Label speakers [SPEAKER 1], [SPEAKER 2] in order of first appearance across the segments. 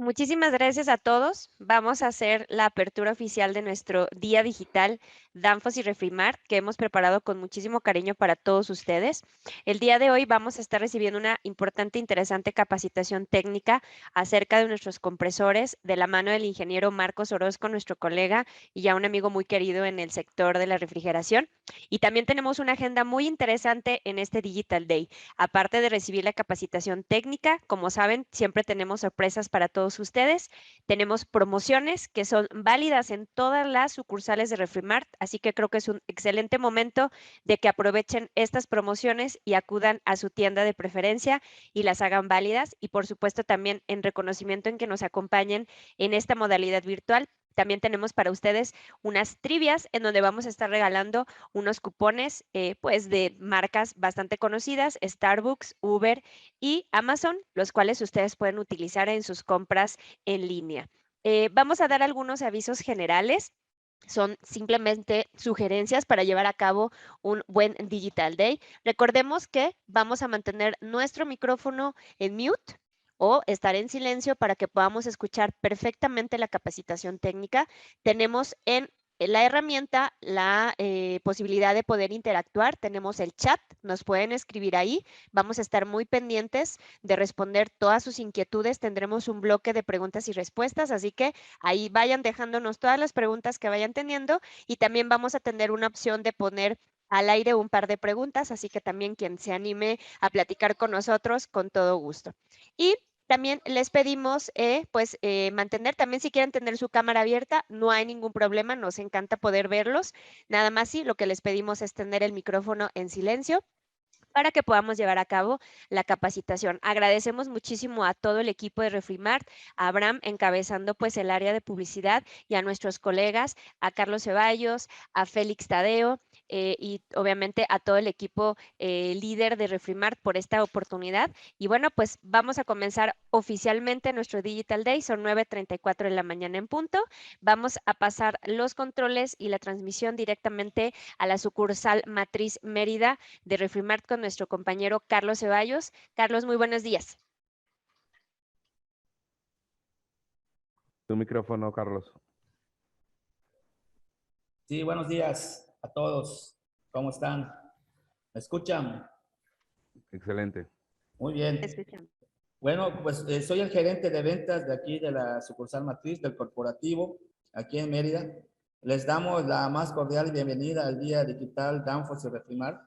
[SPEAKER 1] Muchísimas gracias a todos. Vamos a hacer la apertura oficial de nuestro día digital Danfoss y Refrimart, que hemos preparado con muchísimo cariño para todos ustedes. El día de hoy vamos a estar recibiendo una importante e interesante capacitación técnica acerca de nuestros compresores de la mano del ingeniero Marcos Orozco, nuestro colega y ya un amigo muy querido en el sector de la refrigeración. Y también tenemos una agenda muy interesante en este Digital Day. Aparte de recibir la capacitación técnica, como saben, siempre tenemos sorpresas para todos ustedes. Tenemos promociones que son válidas en todas las sucursales de Refrimart, así que creo que es un excelente momento de que aprovechen estas promociones y acudan a su tienda de preferencia y las hagan válidas. Y por supuesto también en reconocimiento en que nos acompañen en esta modalidad virtual. También tenemos para ustedes unas trivias en donde vamos a estar regalando unos cupones pues de marcas bastante conocidas, Starbucks, Uber y Amazon, los cuales ustedes pueden utilizar en sus compras en línea. Vamos a dar algunos avisos generales. Son simplemente sugerencias para llevar a cabo un buen Digital Day. Recordemos que vamos a mantener nuestro micrófono en mute o estar en silencio para que podamos escuchar perfectamente la capacitación técnica. Tenemos en la herramienta la posibilidad de poder interactuar. Tenemos el chat, nos pueden escribir ahí. Vamos a estar muy pendientes de responder todas sus inquietudes. Tendremos un bloque de preguntas y respuestas, así que ahí vayan dejándonos todas las preguntas que vayan teniendo y también vamos a tener una opción de poner al aire un par de preguntas, así que también quien se anime a platicar con nosotros, con todo gusto. Y también les pedimos, mantener, también si quieren tener su cámara abierta, no hay ningún problema, nos encanta poder verlos. Nada más sí, lo que les pedimos es tener el micrófono en silencio para que podamos llevar a cabo la capacitación. Agradecemos muchísimo a todo el equipo de Refrimart, a Abraham encabezando pues el área de publicidad y a nuestros colegas, a Carlos Ceballos, a Félix Tadeo y obviamente a todo el equipo líder de Refrimart por esta oportunidad. Y bueno, pues vamos a comenzar oficialmente nuestro Digital Day, son 9:34 de la mañana en punto. Vamos a pasar los controles y la transmisión directamente a la sucursal Matriz Mérida de Refrimart con nuestro compañero Carlos Ceballos. Carlos, muy buenos días.
[SPEAKER 2] Tu micrófono, Carlos.
[SPEAKER 3] Sí, buenos días a todos. ¿Cómo están? ¿Me escuchan?
[SPEAKER 2] Excelente.
[SPEAKER 3] Muy bien.
[SPEAKER 1] Escuchamos.
[SPEAKER 3] Bueno, pues soy el gerente de ventas de aquí de la sucursal matriz del corporativo, aquí en Mérida. Les damos la más cordial bienvenida al Día Digital Danfoss y Refrimart.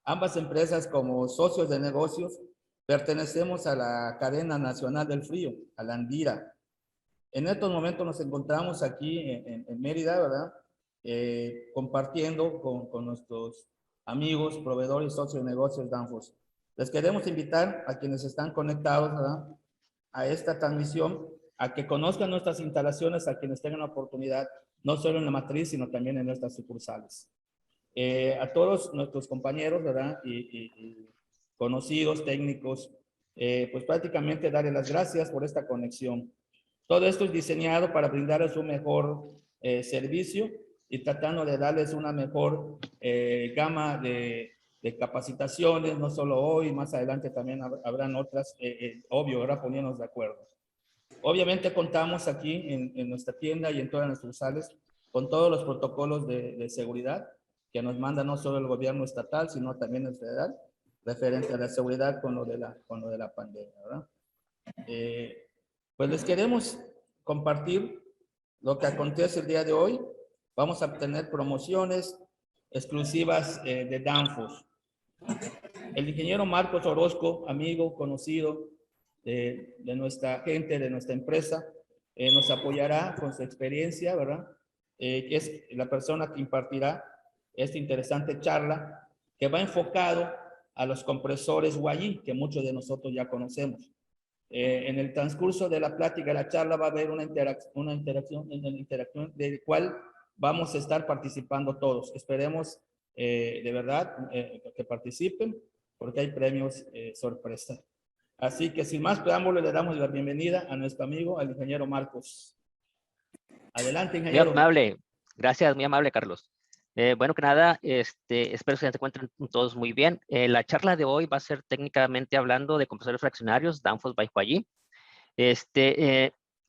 [SPEAKER 3] Ambas empresas como socios de negocios pertenecemos a la cadena nacional del frío, a la Andira. En estos momentos nos encontramos aquí en Mérida, ¿verdad? Compartiendo con nuestros amigos, proveedores, socios de negocios Danfoss. Les queremos invitar a quienes están conectados, ¿verdad?, a esta transmisión, a que conozcan nuestras instalaciones, a quienes tengan la oportunidad, no solo en la matriz, sino también en nuestras sucursales. A todos nuestros compañeros, ¿verdad?, y conocidos, técnicos, pues prácticamente darles las gracias por esta conexión. Todo esto es diseñado para brindarles un mejor servicio y tratando de darles una mejor gama de capacitaciones, no solo hoy, más adelante también habrán otras, obvio, ahora poniéndonos de acuerdo. Obviamente contamos aquí en nuestra tienda y en todas nuestras sales con todos los protocolos de seguridad que nos manda no solo el gobierno estatal, sino también el federal, referente a la seguridad con lo de la pandemia, ¿verdad? Pues les queremos compartir lo que acontece el día de hoy. Vamos a obtener promociones exclusivas de Danfoss. El ingeniero Marcos Orozco, amigo, conocido de nuestra gente, de nuestra empresa, nos apoyará con su experiencia, ¿verdad? Que es la persona que impartirá esta interesante charla que va enfocado a los compresores Huayí, que muchos de nosotros ya conocemos. En el transcurso de la plática, de la charla, va a haber una interacción del cual vamos a estar participando todos. Esperemos de verdad que participen, porque hay premios sorpresa. Así que sin más preámbulo, le damos la bienvenida a nuestro amigo, al ingeniero Marcos. Adelante,
[SPEAKER 4] Muy
[SPEAKER 3] ingeniero.
[SPEAKER 4] amable, gracias, muy amable, Carlos. Bueno, que nada, espero que se encuentren todos muy bien. La charla de hoy va a ser técnicamente hablando de compresores fraccionarios, Danfoss by Huayí.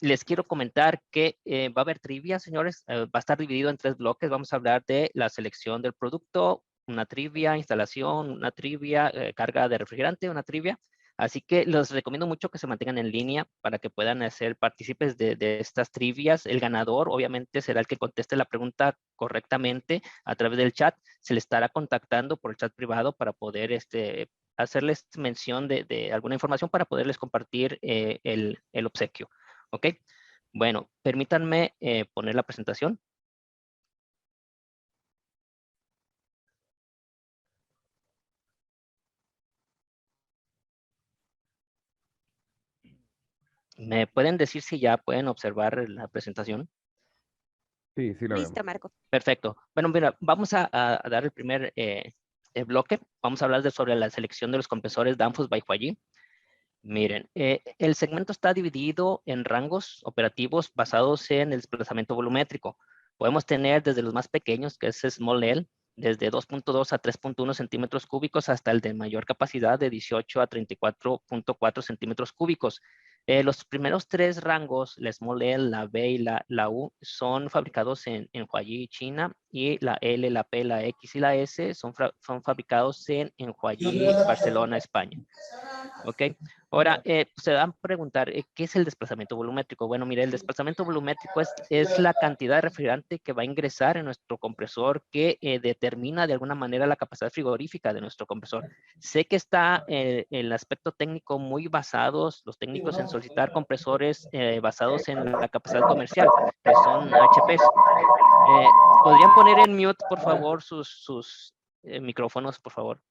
[SPEAKER 4] les quiero comentar que va a haber trivia, señores. Va a estar dividido en 3 bloques. Vamos a hablar de la selección del producto, una trivia, instalación, una trivia, carga de refrigerante, una trivia. Así que los recomiendo mucho que se mantengan en línea para que puedan ser partícipes de estas trivias. El ganador, obviamente, será el que conteste la pregunta correctamente a través del chat. Se le estará contactando por el chat privado para poder hacerles mención de alguna información para poderles compartir el obsequio. ¿Ok? Bueno, permítanme poner la presentación. ¿Me pueden decir si ya pueden observar la presentación?
[SPEAKER 2] Sí, sí lo vemos.
[SPEAKER 1] Listo, Marco.
[SPEAKER 4] Perfecto. Bueno, mira, vamos a dar el primer bloque. Vamos a hablar sobre la selección de los compresores Danfoss by Huayi. Miren, el segmento está dividido en rangos operativos basados en el desplazamiento volumétrico. Podemos tener desde los más pequeños, que es Small L, desde 2.2 a 3.1 centímetros cúbicos hasta el de mayor capacidad de 18 a 34.4 centímetros cúbicos. Los primeros 3 rangos, la Small L, la B y la U, son fabricados en Huayi, China, y la L, la P, la X y la S son fabricados en Huayi, Barcelona, España. ¿Ok? Ahora, se van a preguntar, ¿qué es el desplazamiento volumétrico? Bueno, mire, el desplazamiento volumétrico es la cantidad de refrigerante que va a ingresar en nuestro compresor que determina de alguna manera la capacidad frigorífica de nuestro compresor. Sé que está el aspecto técnico muy basados, los técnicos en solicitar compresores basados en la capacidad comercial, que son HPs. ¿Podrían poner en mute, por favor, sus micrófonos, por favor?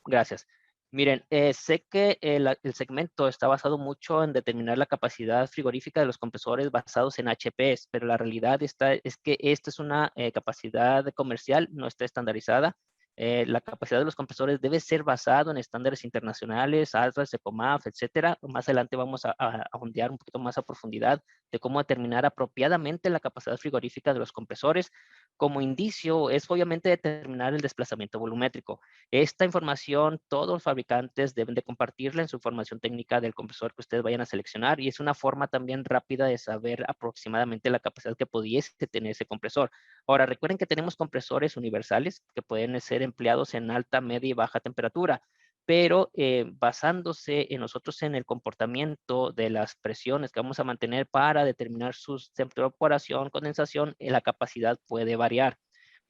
[SPEAKER 4] Gracias. Miren, sé que el segmento está basado mucho en determinar la capacidad frigorífica de los compresores basados en HPs, pero la realidad es que esta es una capacidad comercial, no está estandarizada. La capacidad de los compresores debe ser basado en estándares internacionales, ASRAS, ECOMAF, etcétera. Más adelante vamos a ondear un poquito más a profundidad de cómo determinar apropiadamente la capacidad frigorífica de los compresores. Como indicio, es obviamente determinar el desplazamiento volumétrico. Esta información, todos los fabricantes deben de compartirla en su información técnica del compresor que ustedes vayan a seleccionar, y es una forma también rápida de saber aproximadamente la capacidad que pudiese tener ese compresor. Ahora, recuerden que tenemos compresores universales que pueden ser empleados en alta, media y baja temperatura, pero basándose en nosotros en el comportamiento de las presiones que vamos a mantener para determinar su temperatura de evaporación, condensación, la capacidad puede variar.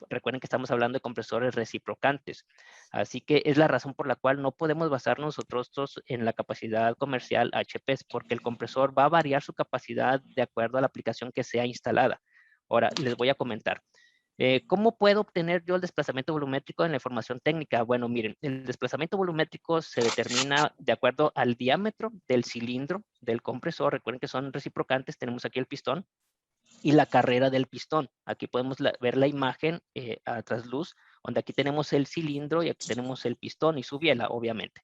[SPEAKER 4] Recuerden que estamos hablando de compresores reciprocantes. Así que es la razón por la cual no podemos basarnos nosotros en la capacidad comercial HPs, porque el compresor va a variar su capacidad de acuerdo a la aplicación que sea instalada. Ahora, les voy a comentar. ¿Cómo puedo obtener yo el desplazamiento volumétrico en la información técnica? Bueno, miren, el desplazamiento volumétrico se determina de acuerdo al diámetro del cilindro del compresor. Recuerden que son reciprocantes. Tenemos aquí el pistón y la carrera del pistón. Aquí podemos ver la imagen a trasluz, donde aquí tenemos el cilindro y aquí tenemos el pistón y su biela, obviamente.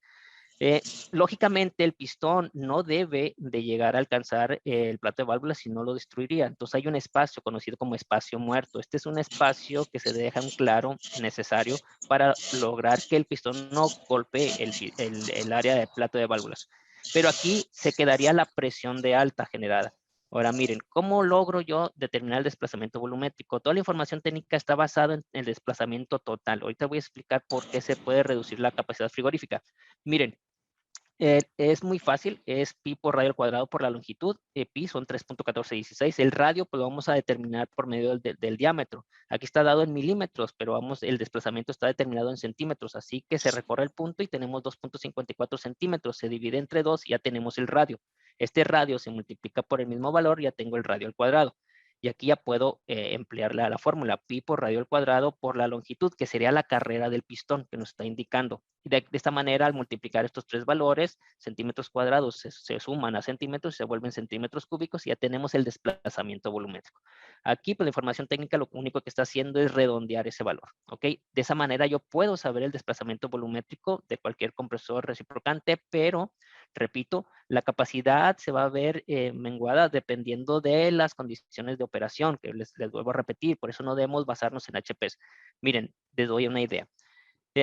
[SPEAKER 4] Lógicamente, el pistón no debe de llegar a alcanzar el plato de válvulas, si no lo destruiría. Entonces hay un espacio conocido como espacio muerto. Este es un espacio que se deja un claro necesario para lograr que el pistón no golpee el área del plato de válvulas. Pero aquí se quedaría la presión de alta generada. Ahora miren, ¿cómo logro yo determinar el desplazamiento volumétrico? Toda la información técnica está basada en el desplazamiento total. Ahorita voy a explicar por qué se puede reducir la capacidad frigorífica. Miren, es muy fácil, es pi por radio al cuadrado por la longitud. Pi son 3.1416. El radio pues lo vamos a determinar por medio del diámetro. Aquí está dado en milímetros, pero el desplazamiento está determinado en centímetros. Así que se recorre el punto y tenemos 2.54 centímetros. Se divide entre 2 y ya tenemos el radio. Este radio se multiplica por el mismo valor, ya tengo el radio al cuadrado. Y aquí ya puedo emplear la fórmula pi por radio al cuadrado por la longitud, que sería la carrera del pistón que nos está indicando. Y de esta manera, al multiplicar estos 3 valores, centímetros cuadrados se suman a centímetros y se vuelven centímetros cúbicos y ya tenemos el desplazamiento volumétrico. Aquí, pues la información técnica lo único que está haciendo es redondear ese valor, ¿ok? De esa manera yo puedo saber el desplazamiento volumétrico de cualquier compresor reciprocante, pero, repito, la capacidad se va a ver menguada dependiendo de las condiciones de operación, que les vuelvo a repetir, por eso no debemos basarnos en HPs. Miren, les doy una idea.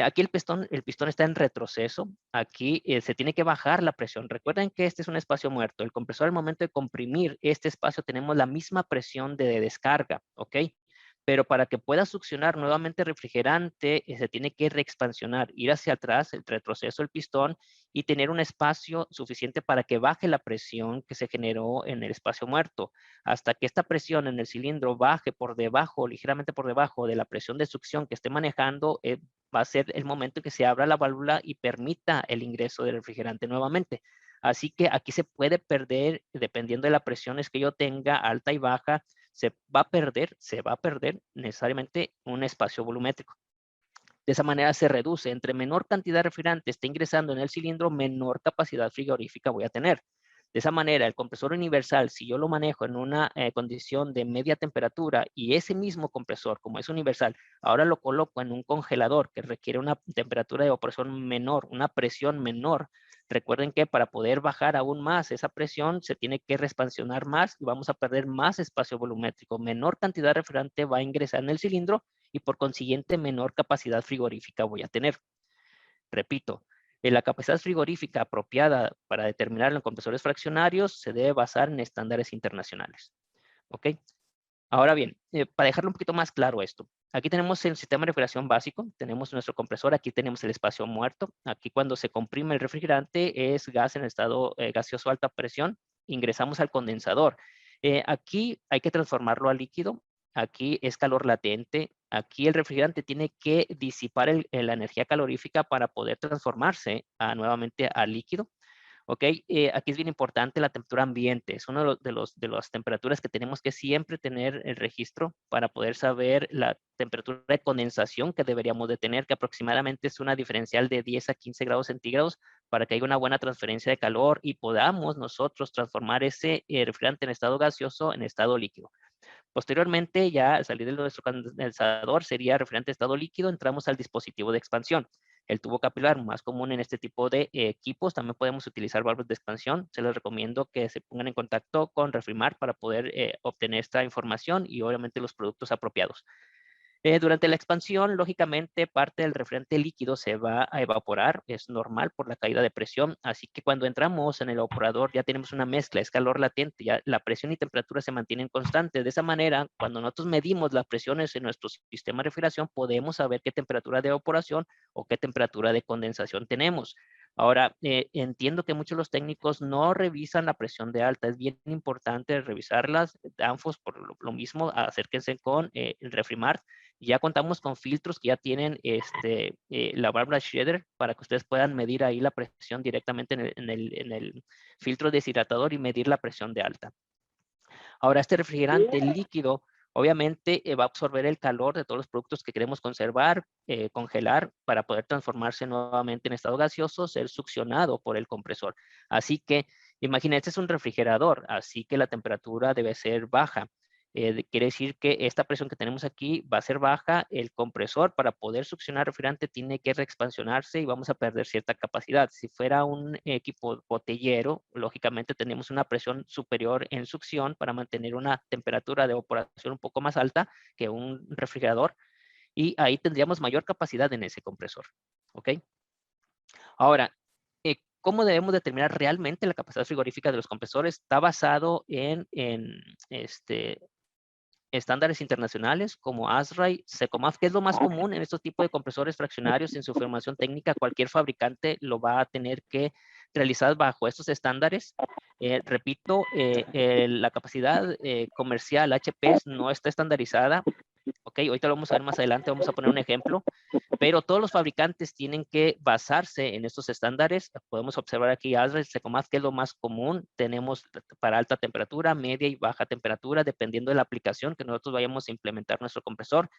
[SPEAKER 4] Aquí el pistón está en retroceso. Aquí se tiene que bajar la presión. Recuerden que este es un espacio muerto. El compresor, al momento de comprimir este espacio, tenemos la misma presión de descarga, ¿ok? Pero para que pueda succionar nuevamente el refrigerante, se tiene que reexpansionar, ir hacia atrás, el retroceso del pistón, y tener un espacio suficiente para que baje la presión que se generó en el espacio muerto. Hasta que esta presión en el cilindro baje por debajo, ligeramente por debajo de la presión de succión que esté manejando, va a ser el momento en que se abra la válvula y permita el ingreso del refrigerante nuevamente. Así que aquí se puede perder, dependiendo de las presiones que yo tenga, alta y baja, se va a perder necesariamente un espacio volumétrico. De esa manera se reduce. Entre menor cantidad de refrigerante esté ingresando en el cilindro, menor capacidad frigorífica voy a tener. De esa manera, el compresor universal, si yo lo manejo en una condición de media temperatura y ese mismo compresor, como es universal, ahora lo coloco en un congelador que requiere una temperatura de evaporación menor, una presión menor. Recuerden que para poder bajar aún más esa presión, se tiene que reexpansionar más y vamos a perder más espacio volumétrico. Menor cantidad de refrigerante va a ingresar en el cilindro y por consiguiente menor capacidad frigorífica voy a tener. Repito, la capacidad frigorífica apropiada para determinar los compresores fraccionarios se debe basar en estándares internacionales. ¿Ok? Ahora bien, para dejarlo un poquito más claro esto, aquí tenemos el sistema de refrigeración básico, tenemos nuestro compresor, aquí tenemos el espacio muerto, aquí cuando se comprime el refrigerante es gas en estado gaseoso a alta presión, ingresamos al condensador. Aquí hay que transformarlo a líquido, aquí es calor latente, aquí el refrigerante tiene que disipar la energía calorífica para poder transformarse nuevamente a líquido. ¿Ok? Aquí es bien importante la temperatura ambiente. Es una de las temperaturas que tenemos que siempre tener el registro para poder saber la temperatura de condensación que deberíamos de tener, que aproximadamente es una diferencial de 10 a 15 grados centígrados para que haya una buena transferencia de calor y podamos nosotros transformar ese refrigerante en estado gaseoso en estado líquido. Posteriormente, ya al salir de nuestro condensador, sería refrigerante de estado líquido, entramos al dispositivo de expansión. El tubo capilar más común en este tipo de equipos, también podemos utilizar válvulas de expansión. Se les recomiendo que se pongan en contacto con Refrimar para poder obtener esta información y obviamente los productos apropiados. Durante la expansión, lógicamente, parte del refrigerante líquido se va a evaporar, es normal por la caída de presión, así que cuando entramos en el evaporador ya tenemos una mezcla, es calor latente, ya la presión y temperatura se mantienen constantes. De esa manera, cuando nosotros medimos las presiones en nuestro sistema de refrigeración, podemos saber qué temperatura de evaporación o qué temperatura de condensación tenemos. Ahora, entiendo que muchos de los técnicos no revisan la presión de alta. Es bien importante revisarlas. Danfoss, por lo mismo, acérquense con el Refrimart. Ya contamos con filtros que ya tienen la válvula Schroeder para que ustedes puedan medir ahí la presión directamente en el filtro deshidratador y medir la presión de alta. Ahora, este refrigerante líquido obviamente va a absorber el calor de todos los productos que queremos conservar, congelar, para poder transformarse nuevamente en estado gaseoso, ser succionado por el compresor. Así que, imagínense, es un refrigerador, así que la temperatura debe ser baja. Quiere decir que esta presión que tenemos aquí va a ser baja. El compresor, para poder succionar refrigerante, tiene que reexpansionarse y vamos a perder cierta capacidad. Si fuera un equipo botellero, lógicamente tenemos una presión superior en succión para mantener una temperatura de evaporación un poco más alta que un refrigerador y ahí tendríamos mayor capacidad en ese compresor. ¿Ok? Ahora, ¿cómo debemos determinar realmente la capacidad frigorífica de los compresores? Está basado en estándares internacionales como ASRAI, SECOMAF, que es lo más común en estos tipos de compresores fraccionarios. En su formación técnica, cualquier fabricante lo va a tener que realizar bajo estos estándares. Repito, la capacidad comercial HP no está estandarizada. Ok, ahorita lo vamos a ver más adelante, vamos a poner un ejemplo, pero todos los fabricantes tienen que basarse en estos estándares. Podemos observar aquí ASRAI, SECOMAF, que es lo más común. Tenemos para alta temperatura, media y baja temperatura, dependiendo de la aplicación que nosotros vayamos a implementar nuestro compresor.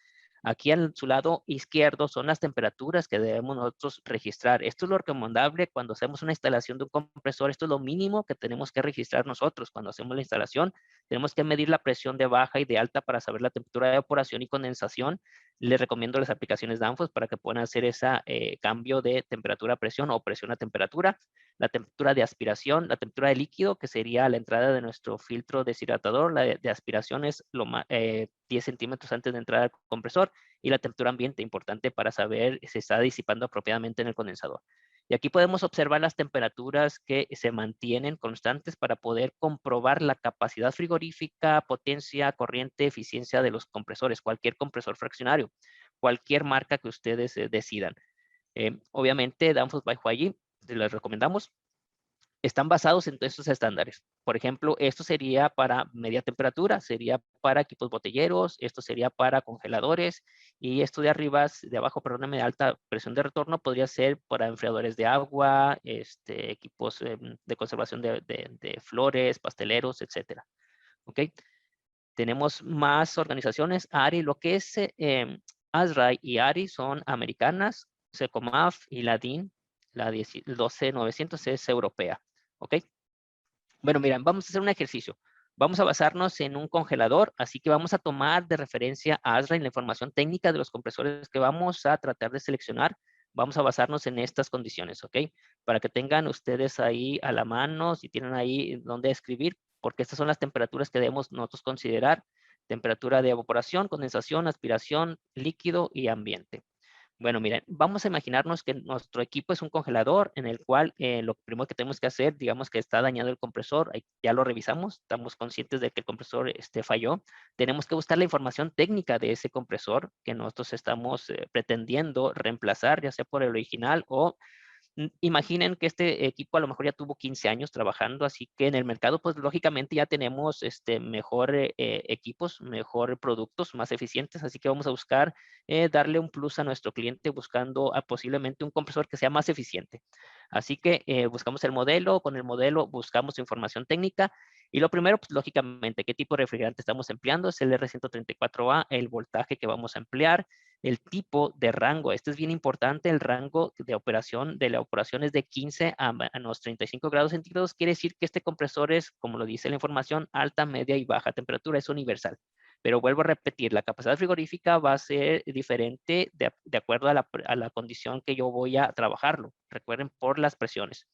[SPEAKER 4] Aquí en su lado izquierdo son las temperaturas que debemos nosotros registrar. Esto es lo recomendable cuando hacemos una instalación de un compresor. Esto es lo mínimo que tenemos que registrar nosotros cuando hacemos la instalación. Tenemos que medir la presión de baja y de alta para saber la temperatura de evaporación y condensación. Les recomiendo las aplicaciones Danfoss para que puedan hacer ese cambio de temperatura a presión o presión a temperatura. La temperatura de aspiración, la temperatura de líquido, que sería la entrada de nuestro filtro deshidratador. La de aspiración es 10 centímetros antes de entrar al compresor. Y la temperatura ambiente, importante para saber si se está disipando apropiadamente en el condensador. Y aquí podemos observar las temperaturas que se mantienen constantes para poder comprobar la capacidad frigorífica, potencia, corriente, eficiencia de los compresores, cualquier compresor fraccionario, cualquier marca que ustedes decidan. Obviamente, Danfoss by Huayi, les recomendamos, están basados en estos estándares. Por ejemplo, esto sería para media temperatura, sería para equipos botelleros, esto sería para congeladores, y esto de arriba, de abajo, perdón, de alta presión de retorno, podría ser para enfriadores de agua, equipos de conservación de flores, pasteleros, etcétera. ¿Ok? Tenemos más organizaciones. ARI, lo que es ASRAI y ARI son americanas, SECOMAF y la DIN, la 12900 es europea. ¿Ok? Bueno, miren, vamos a hacer un ejercicio. Vamos a basarnos en un congelador, así que vamos a tomar de referencia a ASRAI la información técnica de los compresores que vamos a tratar de seleccionar. Vamos a basarnos en estas condiciones, ¿ok? Para que tengan ustedes ahí a la mano, si tienen ahí donde escribir, porque estas son las temperaturas que debemos nosotros considerar. Temperatura de evaporación, condensación, aspiración, líquido y ambiente. Bueno, miren, vamos a imaginarnos que nuestro equipo es un congelador en el cual lo primero que tenemos que hacer, digamos que está dañado el compresor, ya lo revisamos, estamos conscientes de que el compresor falló. Tenemos que buscar la información técnica de ese compresor que nosotros estamos pretendiendo reemplazar, ya sea por el original o imaginen que este equipo a lo mejor ya tuvo 15 años trabajando, así que en el mercado, pues lógicamente ya tenemos mejor equipos, mejor productos, más eficientes, así que vamos a buscar darle un plus a nuestro cliente buscando posiblemente un compresor que sea más eficiente. Así que buscamos el modelo, con el modelo buscamos información técnica y lo primero, pues lógicamente, ¿qué tipo de refrigerante estamos empleando? Es el R134A, el voltaje que vamos a emplear, el tipo de rango. Este es bien importante, el rango de operación de la operación es de 15 a menos 35 grados centígrados. Quiere decir que este compresor es, como lo dice la información, alta, media y baja temperatura, es universal. Pero vuelvo a repetir, la capacidad frigorífica va a ser diferente de acuerdo a la condición que yo voy a trabajarlo. Recuerden, por las presiones.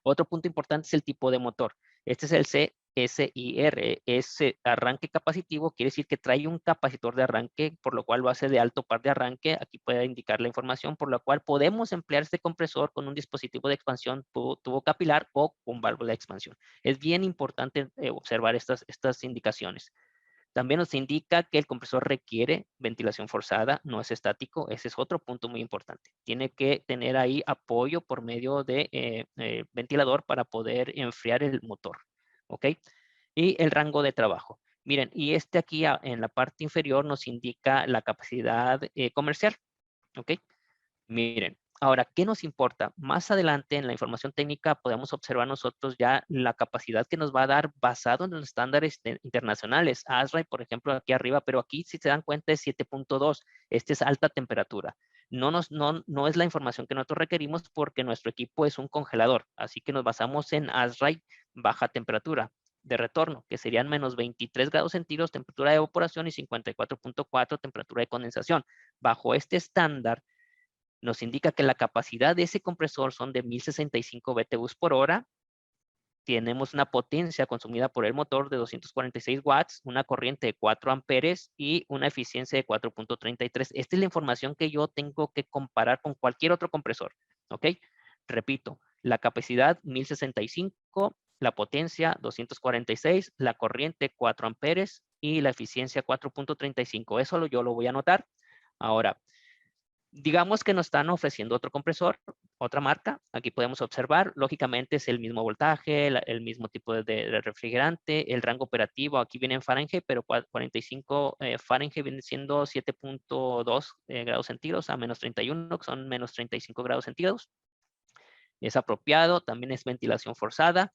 [SPEAKER 4] Otro punto importante es el tipo de motor. Este es el CSIR, es arranque capacitivo, quiere decir que trae un capacitor de arranque, por lo cual va a ser de alto par de arranque. Aquí puede indicar la información, por lo cual podemos emplear este compresor con un dispositivo de expansión tubo capilar o con válvula de expansión. Es bien importante observar estas indicaciones. También nos indica que el compresor requiere ventilación forzada, no es estático. Ese es otro punto muy importante. Tiene que tener ahí apoyo por medio de ventilador para poder enfriar el motor. ¿Ok? Y el rango de trabajo. Miren, y aquí en la parte inferior nos indica la capacidad comercial. ¿Ok? Miren, ahora, ¿qué nos importa? Más adelante en la información técnica podemos observar nosotros ya la capacidad que nos va a dar basado en los estándares internacionales. ASRAI, por ejemplo, aquí arriba, pero aquí si se dan cuenta es 7.2. Este es alta temperatura. No es la información que nosotros requerimos porque nuestro equipo es un congelador. Así que nos basamos en ASRAI baja temperatura de retorno, que serían menos 23 grados centígrados, temperatura de evaporación y 54.4 temperatura de condensación. Bajo este estándar, nos indica que la capacidad de ese compresor son de 1065 BTUs por hora. Tenemos una potencia consumida por el motor de 246 watts, una corriente de 4 amperes y una eficiencia de 4.33. Esta es la información que yo tengo que comparar con cualquier otro compresor. ¿Ok? Repito, la capacidad 1065, la potencia 246, la corriente 4 amperes y la eficiencia 4.35. Eso yo lo voy a anotar. Ahora, digamos que nos están ofreciendo otro compresor, otra marca. Aquí podemos observar, lógicamente es el mismo voltaje, el mismo tipo de refrigerante, el rango operativo, aquí viene en Fahrenheit, pero 45 Fahrenheit viene siendo 7.2 grados centígrados a menos 31, que son menos 35 grados centígrados. Es apropiado, también es ventilación forzada.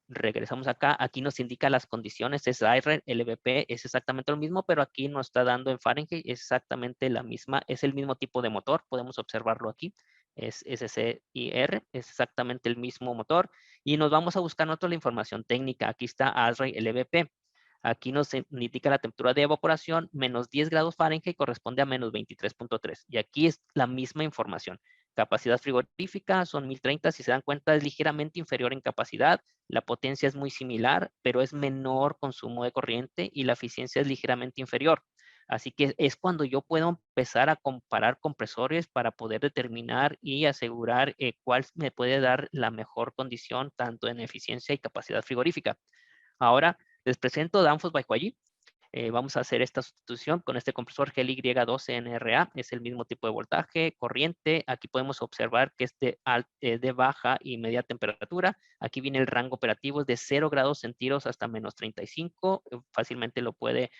[SPEAKER 4] Regresamos acá, aquí nos indica las condiciones, es AR, LVP, es exactamente lo mismo, pero aquí nos está dando en Fahrenheit, es exactamente la misma, es el mismo tipo de motor, podemos observarlo aquí, es SCIR, es exactamente el mismo motor, y nos vamos a buscar nosotros la información técnica, aquí está ASRAI LVP. Aquí nos indica la temperatura de evaporación, menos 10 grados Fahrenheit corresponde a menos 23.3. Y aquí es la misma información. Capacidad frigorífica son 1030, si se dan cuenta es ligeramente inferior en capacidad, la potencia es muy similar, pero es menor consumo de corriente y la eficiencia es ligeramente inferior. Así que es cuando yo puedo empezar a comparar compresores para poder determinar y asegurar cuál me puede dar la mejor condición tanto en eficiencia y capacidad frigorífica. Ahora les presento Danfoss Baikwaji. Vamos a hacer esta sustitución con este compresor GLY12NRA. Es el mismo tipo de voltaje, corriente. Aquí podemos observar que es de baja y media temperatura. Aquí viene el rango operativo de 0 grados centígrados hasta menos 35. Fácilmente lo podemos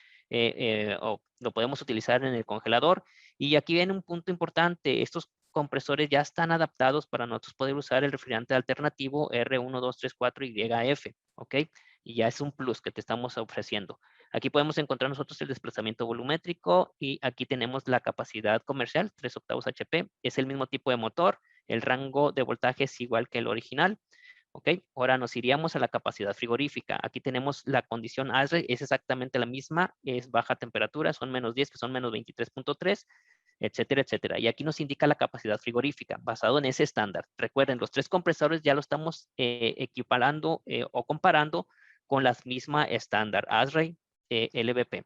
[SPEAKER 4] utilizar en el congelador. Y aquí viene un punto importante. Estos compresores ya están adaptados para nosotros poder usar el refrigerante alternativo R1234YF. ¿Ok? Y ya es un plus que te estamos ofreciendo. Aquí podemos encontrar nosotros el desplazamiento volumétrico y aquí tenemos la capacidad comercial, 3 octavos HP. Es el mismo tipo de motor. El rango de voltaje es igual que el original. ¿Ok? Ahora nos iríamos a la capacidad frigorífica. Aquí tenemos la condición ASRE, es exactamente la misma, es baja temperatura, son menos 10, que son menos 23.3, etcétera, etcétera. Y aquí nos indica la capacidad frigorífica, basado en ese estándar. Recuerden, los 3 compresores ya lo estamos equiparando o comparando con la misma estándar, ASRE, LVP.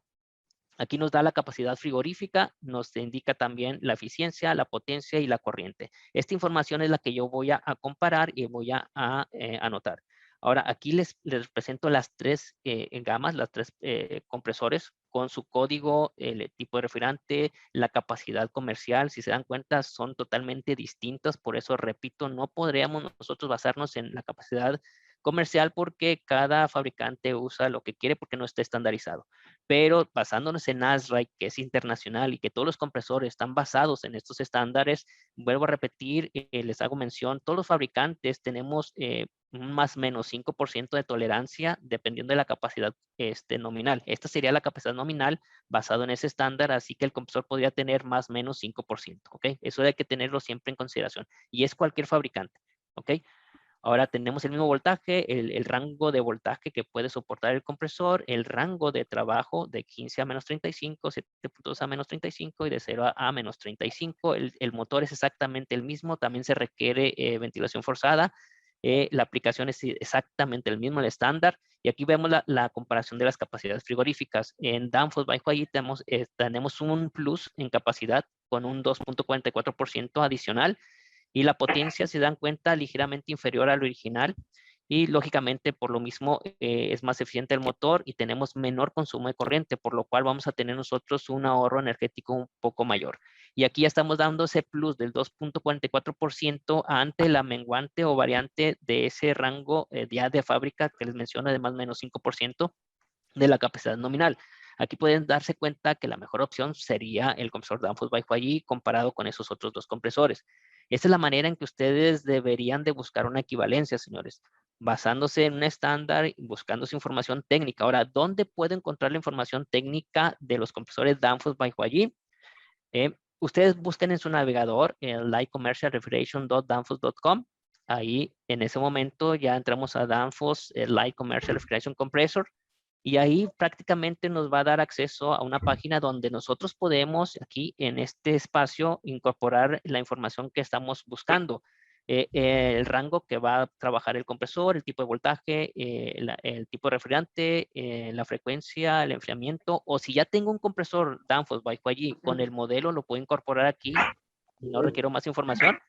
[SPEAKER 4] Aquí nos da la capacidad frigorífica, nos indica también la eficiencia, la potencia y la corriente. Esta información es la que yo voy a comparar y voy a anotar. Ahora, aquí les presento las 3 gamas, las 3 compresores con su código, el tipo de refrigerante, la capacidad comercial. Si se dan cuenta, son totalmente distintas. Por eso, repito, no podríamos nosotros basarnos en la capacidad comercial porque cada fabricante usa lo que quiere porque no está estandarizado. Pero basándonos en ASRAI, que es internacional y que todos los compresores están basados en estos estándares, vuelvo a repetir, les hago mención, todos los fabricantes tenemos un más o menos 5% de tolerancia dependiendo de la capacidad nominal. Esta sería la capacidad nominal basado en ese estándar, así que el compresor podría tener más o menos 5%, ¿ok? Eso hay que tenerlo siempre en consideración y es cualquier fabricante, ¿ok? Ahora tenemos el mismo voltaje, el rango de voltaje que puede soportar el compresor, el rango de trabajo de 15 a menos 35, 7.2 a menos 35 y de 0 a menos 35. El motor es exactamente el mismo, también se requiere ventilación forzada. La aplicación es exactamente el mismo, el estándar. Y aquí vemos la comparación de las capacidades frigoríficas. En Danfoss Baikwaji tenemos un plus en capacidad con un 2.44% adicional. Y la potencia, si dan cuenta, ligeramente inferior al original. Y lógicamente, por lo mismo, es más eficiente el motor y tenemos menor consumo de corriente, por lo cual vamos a tener nosotros un ahorro energético un poco mayor. Y aquí ya estamos dando ese plus del 2.44% ante la menguante o variante de ese rango ya de fábrica que les menciono de más o menos 5% de la capacidad nominal. Aquí pueden darse cuenta que la mejor opción sería el compresor Danfoss Baikwaji comparado con esos otros 2 compresores. Esta es la manera en que ustedes deberían de buscar una equivalencia, señores, basándose en un estándar y buscando su información técnica. Ahora, ¿dónde puedo encontrar la información técnica de los compresores Danfoss Baikwaji? Ustedes busquen en su navegador lightcommercialrefrigeration.danfoss.com. Ahí, en ese momento, ya entramos a Danfoss Light Commercial Refrigeration Compressor. Y ahí prácticamente nos va a dar acceso a una página donde nosotros podemos aquí en este espacio incorporar la información que estamos buscando. El rango que va a trabajar el compresor, el tipo de voltaje, el tipo de refrigerante, la frecuencia, el enfriamiento. O si ya tengo un compresor Danfoss Baikwaji con el modelo, lo puedo incorporar aquí. No requiero más información.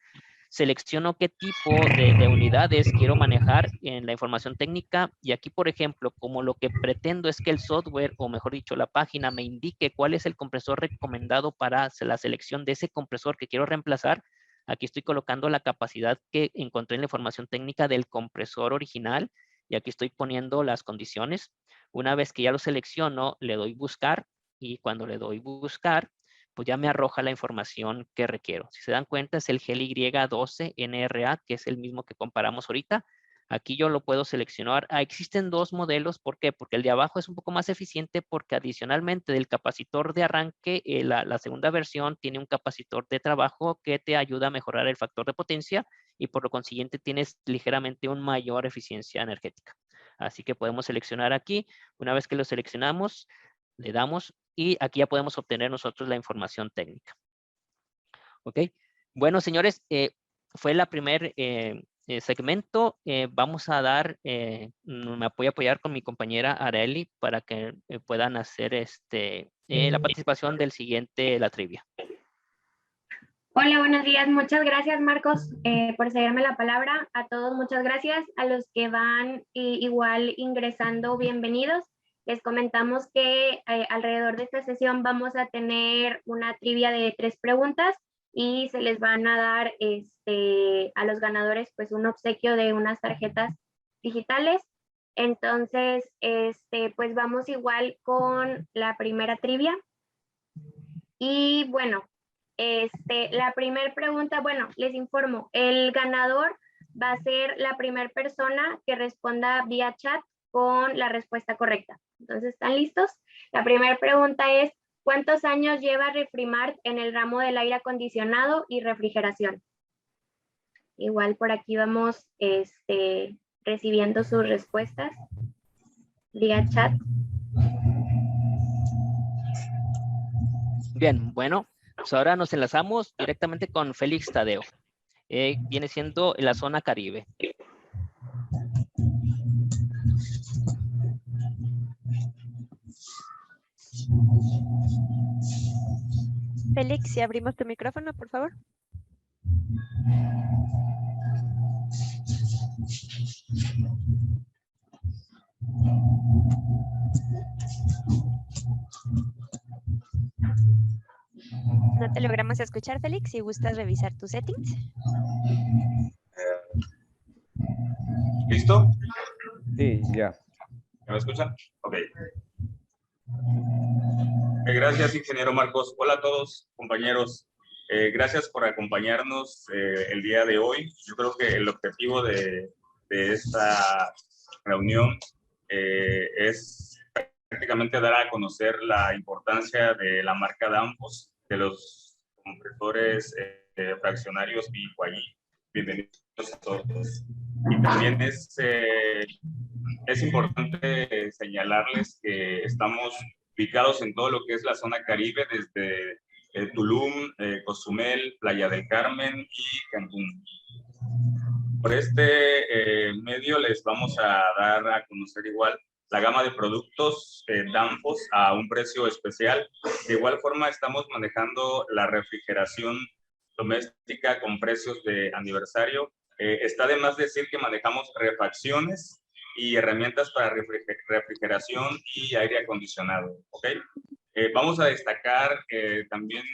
[SPEAKER 4] Selecciono qué tipo de unidades quiero manejar en la información técnica y aquí, por ejemplo, como lo que pretendo es que el software, o mejor dicho, la página me indique cuál es el compresor recomendado para la selección de ese compresor que quiero reemplazar, aquí estoy colocando la capacidad que encontré en la información técnica del compresor original y aquí estoy poniendo las condiciones. Una vez que ya lo selecciono, le doy buscar y cuando le doy buscar, pues ya me arroja la información que requiero. Si se dan cuenta, es el GLY12NRA, que es el mismo que comparamos ahorita. Aquí yo lo puedo seleccionar. Existen 2 modelos. ¿Por qué? Porque el de abajo es un poco más eficiente porque adicionalmente del capacitor de arranque, la segunda versión tiene un capacitor de trabajo que te ayuda a mejorar el factor de potencia y por lo consiguiente tienes ligeramente una mayor eficiencia energética. Así que podemos seleccionar aquí. Una vez que lo seleccionamos, le damos y aquí ya podemos obtener nosotros la información técnica. ¿Ok? Bueno, señores, fue la primer segmento. Vamos a dar, me voy a apoyar con mi compañera Areli para que puedan hacer la participación del siguiente, la trivia.
[SPEAKER 5] Hola, buenos días. Muchas gracias, Marcos, por cederme la palabra. A todos, muchas gracias. A los que van igual ingresando, bienvenidos. Les comentamos que alrededor de esta sesión vamos a tener una trivia de 3 preguntas y se les van a dar a los ganadores pues un obsequio de unas tarjetas digitales. Entonces, pues vamos igual con la primera trivia. Y bueno, la primera pregunta, bueno, les informo, el ganador va a ser la primera persona que responda vía chat con la respuesta correcta. Entonces, ¿están listos? La primera pregunta es, ¿cuántos años lleva Refrimart en el ramo del aire acondicionado y refrigeración? Igual por aquí vamos recibiendo sus respuestas vía chat.
[SPEAKER 4] Bien, bueno, pues ahora nos enlazamos directamente con Félix Tadeo. Viene siendo la zona Caribe.
[SPEAKER 1] Félix, si abrimos tu micrófono, por favor. No te logramos escuchar, Félix. Si gustas revisar tus settings.
[SPEAKER 2] ¿Listo? Sí, ya.
[SPEAKER 6] ¿Me escuchan? Ok. Gracias, ingeniero Marcos. Hola a todos, compañeros. Gracias por acompañarnos el día de hoy. Yo creo que el objetivo de esta reunión es prácticamente dar a conocer la importancia de la marca Danfoss, de los compresores fraccionarios BYD. Bienvenidos a todos. Y también es importante señalarles que estamos ubicados en todo lo que es la zona Caribe, desde Tulum, Cozumel, Playa del Carmen y Cancún. Por este medio les vamos a dar a conocer igual la gama de productos Danfoss a un precio especial. De igual forma estamos manejando la refrigeración doméstica con precios de aniversario. Está de más decir que manejamos refacciones y herramientas para refrigeración y aire acondicionado, ¿ok? Vamos a destacar también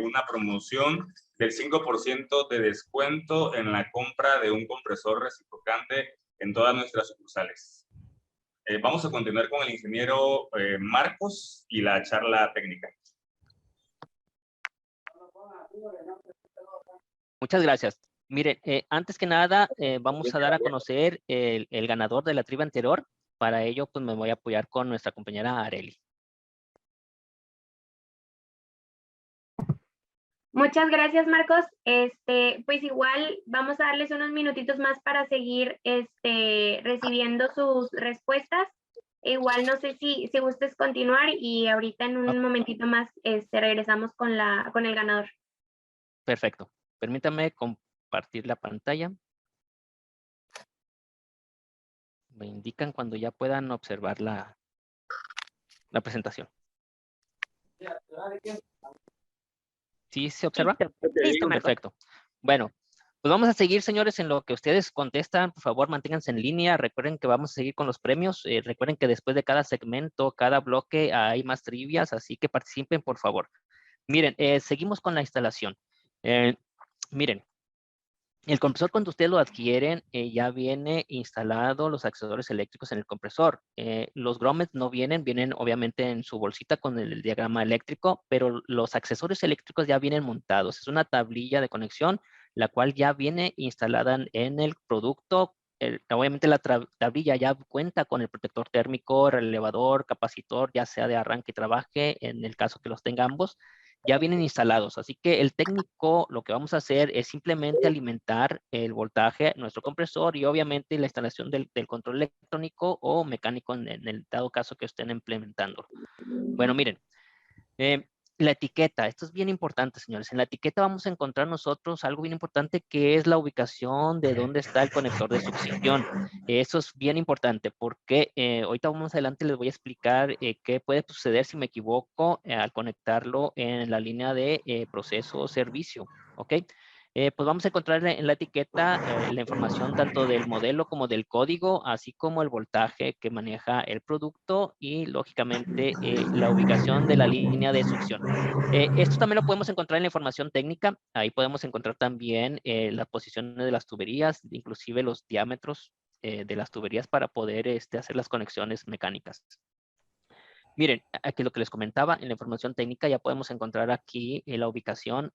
[SPEAKER 6] una promoción del 5% de descuento en la compra de un compresor reciprocante en todas nuestras sucursales. Vamos a continuar con el ingeniero Marcos y la charla técnica.
[SPEAKER 4] Muchas gracias. Miren, antes que nada, vamos a dar a conocer el ganador de la trivia anterior. Para ello, pues me voy a apoyar con nuestra compañera Areli.
[SPEAKER 5] Muchas gracias, Marcos. Pues igual vamos a darles unos minutitos más para seguir recibiendo sus respuestas. Igual no sé si gustes continuar y ahorita en un momentito más regresamos con el ganador.
[SPEAKER 4] Perfecto. Permítame compartir la pantalla. Me indican cuando ya puedan observar la presentación. ¿Sí se observa?
[SPEAKER 1] Listo, Marcos.
[SPEAKER 4] Perfecto. Bueno, pues vamos a seguir, señores, en lo que ustedes contestan. Por favor, manténganse en línea. Recuerden que vamos a seguir con los premios. Recuerden que después de cada segmento, cada bloque, hay más trivias, así que participen, por favor. Miren, seguimos con la instalación. Miren, el compresor cuando ustedes lo adquieren, ya viene instalado los accesorios eléctricos en el compresor. Los grommets no vienen obviamente en su bolsita con el diagrama eléctrico, pero los accesorios eléctricos ya vienen montados. Es una tablilla de conexión, la cual ya viene instalada en el producto. Obviamente la tablilla ya cuenta con el protector térmico, relevador, capacitor, ya sea de arranque y trabaje, en el caso que los tenga ambos. ya vienen instalados. Así que el técnico lo que vamos a hacer es simplemente alimentar el voltaje a nuestro compresor y obviamente la instalación del control electrónico o mecánico en el dado caso que estén implementando. Bueno, miren, la etiqueta, esto es bien importante, señores. En la etiqueta vamos a encontrar nosotros algo bien importante que es la ubicación de dónde está el conector de succión. Eso es bien importante porque ahorita más adelante les voy a explicar qué puede suceder si me equivoco al conectarlo en la línea de proceso o servicio, ¿ok? Pues vamos a encontrar en la etiqueta la información tanto del modelo como del código, así como el voltaje que maneja el producto y, lógicamente, la ubicación de la línea de succión. Esto también lo podemos encontrar en la información técnica. Ahí podemos encontrar también las posiciones de las tuberías, inclusive los diámetros de las tuberías para poder hacer las conexiones mecánicas. Miren, aquí lo que les comentaba, en la información técnica ya podemos encontrar aquí la ubicación.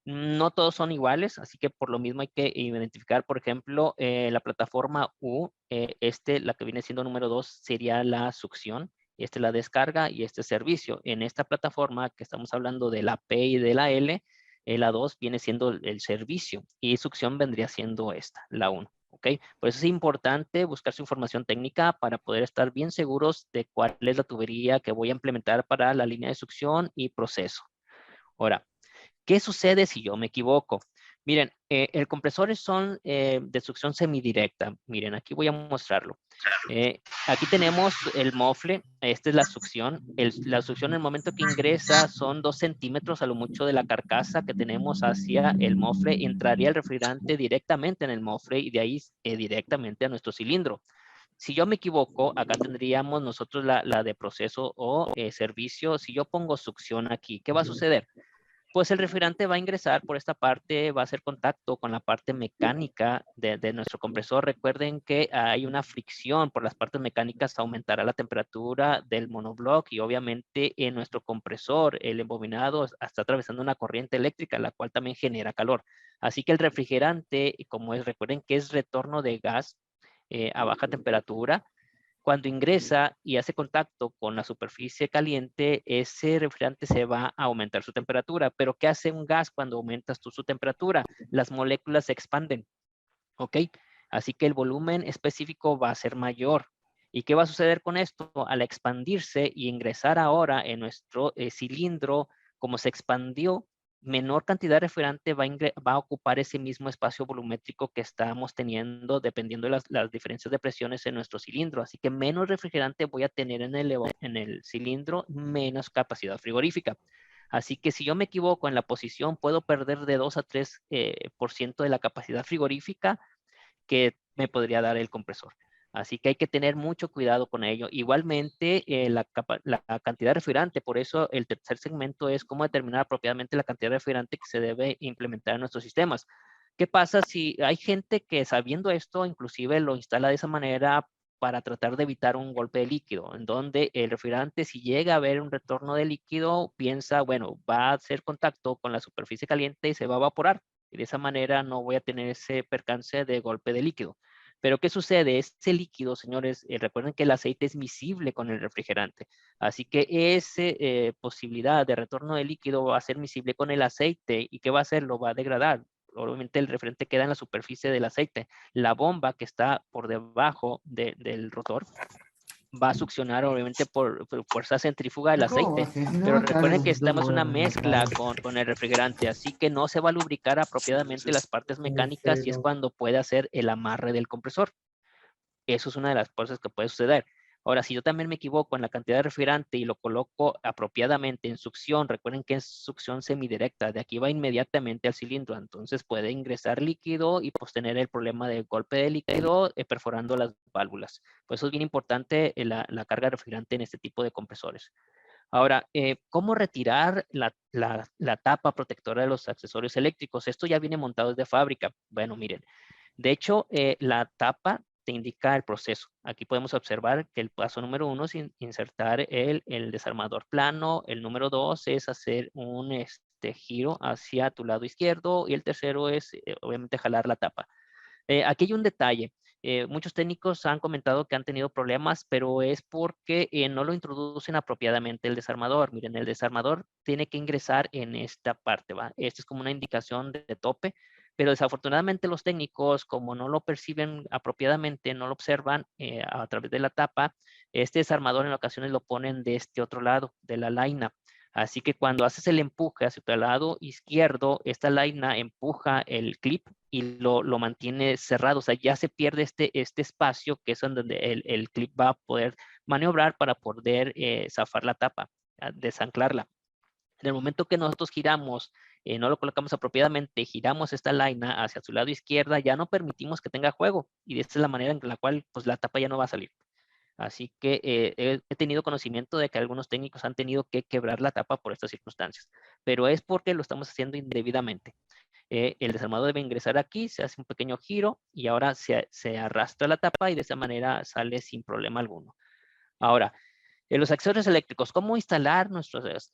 [SPEAKER 4] No todos son iguales, así que por lo mismo hay que identificar, por ejemplo, la plataforma U, la que viene siendo número 2 sería la succión, la descarga y servicio. En esta plataforma que estamos hablando de la P y de la L, la 2 viene siendo el servicio y succión vendría siendo la 1. ¿Ok? Por eso es importante buscar su información técnica para poder estar bien seguros de cuál es la tubería que voy a implementar para la línea de succión y proceso. Ahora, ¿qué sucede si yo me equivoco? Miren, el compresor son de succión semidirecta. Miren, aquí voy a mostrarlo. Aquí tenemos el mofle. Esta es la succión. La succión en el momento que ingresa son 2 centímetros a lo mucho de la carcasa que tenemos hacia el mofle. Entraría el refrigerante directamente en el mofle y de ahí directamente a nuestro cilindro. Si yo me equivoco, acá tendríamos nosotros la de proceso o servicio. Si yo pongo succión aquí, ¿qué va a suceder? Pues el refrigerante va a ingresar por esta parte, va a hacer contacto con la parte mecánica de nuestro compresor. Recuerden que hay una fricción por las partes mecánicas, aumentará la temperatura del monobloc y obviamente en nuestro compresor, el embobinado, está atravesando una corriente eléctrica, la cual también genera calor. Así que el refrigerante, recuerden que es retorno de gas a baja temperatura. Cuando ingresa y hace contacto con la superficie caliente, ese refrigerante se va a aumentar su temperatura. Pero ¿qué hace un gas cuando aumentas tú su temperatura? Las moléculas se expanden, ¿ok? Así que el volumen específico va a ser mayor. ¿Y qué va a suceder con esto? Al expandirse y ingresar ahora en nuestro cilindro, como se expandió, menor cantidad de refrigerante va a ocupar ese mismo espacio volumétrico que estamos teniendo dependiendo de las diferencias de presiones en nuestro cilindro. Así que menos refrigerante voy a tener en el cilindro, menos capacidad frigorífica. Así que si yo me equivoco en la posición, puedo perder de 2 a 3% de la capacidad frigorífica que me podría dar el compresor. Así que hay que tener mucho cuidado con ello. Igualmente, la cantidad de refrigerante, por eso el tercer segmento es cómo determinar apropiadamente la cantidad de refrigerante que se debe implementar en nuestros sistemas. ¿Qué pasa si hay gente que sabiendo esto, inclusive lo instala de esa manera para tratar de evitar un golpe de líquido, en donde el refrigerante, si llega a haber un retorno de líquido, piensa, bueno, va a hacer contacto con la superficie caliente y se va a evaporar. Y de esa manera no voy a tener ese percance de golpe de líquido. Pero ¿qué sucede? Ese líquido, señores, recuerden que el aceite es miscible con el refrigerante. Así que esa posibilidad de retorno de líquido va a ser miscible con el aceite. ¿Y qué va a hacer? Lo va a degradar. Obviamente el refrigerante queda en la superficie del aceite. La bomba que está por debajo del rotor va a succionar obviamente por fuerza centrífuga del aceite, pero recuerden que estamos en una mezcla con el refrigerante, así que no se va a lubricar apropiadamente las partes mecánicas y es cuando puede hacer el amarre del compresor. Eso es una de las cosas que puede suceder. Ahora, si yo también me equivoco en la cantidad de refrigerante y lo coloco apropiadamente en succión, recuerden que es succión semidirecta, de aquí va inmediatamente al cilindro, entonces puede ingresar líquido y pues tener el problema de golpe de líquido perforando las válvulas. Por eso es bien importante la carga de refrigerante en este tipo de compresores. Ahora, ¿cómo retirar la tapa protectora de los accesorios eléctricos? Esto ya viene montado desde fábrica. Bueno, miren, de hecho, la tapa te indica el proceso. Aquí podemos observar que el paso número 1 es insertar el desarmador plano. El número 2 es hacer un giro hacia tu lado izquierdo. Y el tercero es, obviamente, jalar la tapa. Aquí hay un detalle. Muchos técnicos han comentado que han tenido problemas, pero es porque no lo introducen apropiadamente el desarmador. Miren, el desarmador tiene que ingresar en esta parte, ¿va? Esta es como una indicación de tope, pero desafortunadamente los técnicos, como no lo perciben apropiadamente, no lo observan a través de la tapa, este desarmador en ocasiones lo ponen de este otro lado, de la laina. Así que cuando haces el empuje hacia tu lado izquierdo, esta laina empuja el clip y lo mantiene cerrado. O sea, ya se pierde este espacio que es donde el clip va a poder maniobrar para poder zafar la tapa, desanclarla. En el momento que nosotros giramos, no lo colocamos apropiadamente, giramos esta laina hacia su lado izquierda, ya no permitimos que tenga juego. Y esta es la manera en la cual pues, la tapa ya no va a salir. Así que he tenido conocimiento de que algunos técnicos han tenido que quebrar la tapa por estas circunstancias, pero es porque lo estamos haciendo indebidamente. El desarmador debe ingresar aquí, se hace un pequeño giro y ahora se arrastra la tapa y de esa manera sale sin problema alguno. Ahora, los accesorios eléctricos, ¿cómo instalar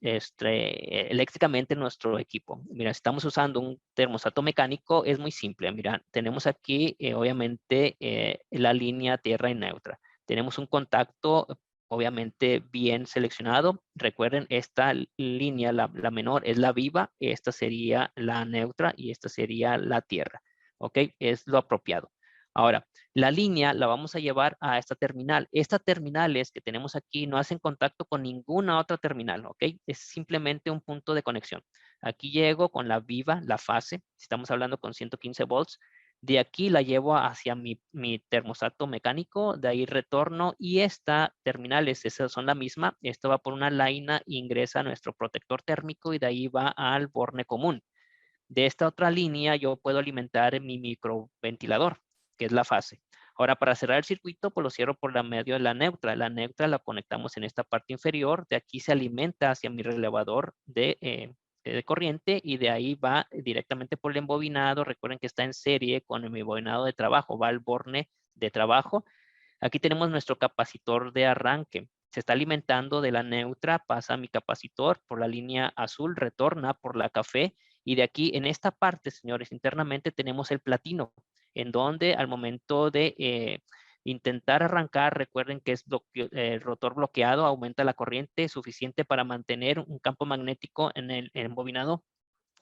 [SPEAKER 4] eléctricamente nuestro equipo? Mira, si estamos usando un termostato mecánico, es muy simple. Mira, tenemos aquí, obviamente, la línea tierra y neutra. Tenemos un contacto, obviamente, bien seleccionado. Recuerden, esta línea, la menor, es la viva, esta sería la neutra y esta sería la tierra. ¿Ok? Es lo apropiado. Ahora, la línea la vamos a llevar a esta terminal. Estas terminales que tenemos aquí no hacen contacto con ninguna otra terminal, ¿ok? Es simplemente un punto de conexión. Aquí llego con la viva, la fase, si estamos hablando con 115 volts. De aquí la llevo hacia mi termostato mecánico, de ahí retorno y esta terminales, esas son la misma. Esto va por una laina, ingresa a nuestro protector térmico y de ahí va al borne común. De esta otra línea yo puedo alimentar mi microventilador, que es la fase. Ahora, para cerrar el circuito, pues lo cierro por la medio de la neutra. La neutra la conectamos en esta parte inferior. De aquí se alimenta hacia mi relevador de corriente y de ahí va directamente por el embobinado. Recuerden que está en serie con mi embobinado de trabajo. Va al borne de trabajo. Aquí tenemos nuestro capacitor de arranque. Se está alimentando de la neutra, pasa a mi capacitor por la línea azul, retorna por la café y de aquí en esta parte, señores, internamente tenemos el platino, en donde al momento de intentar arrancar, recuerden que es el rotor bloqueado, aumenta la corriente suficiente para mantener un campo magnético en el embobinado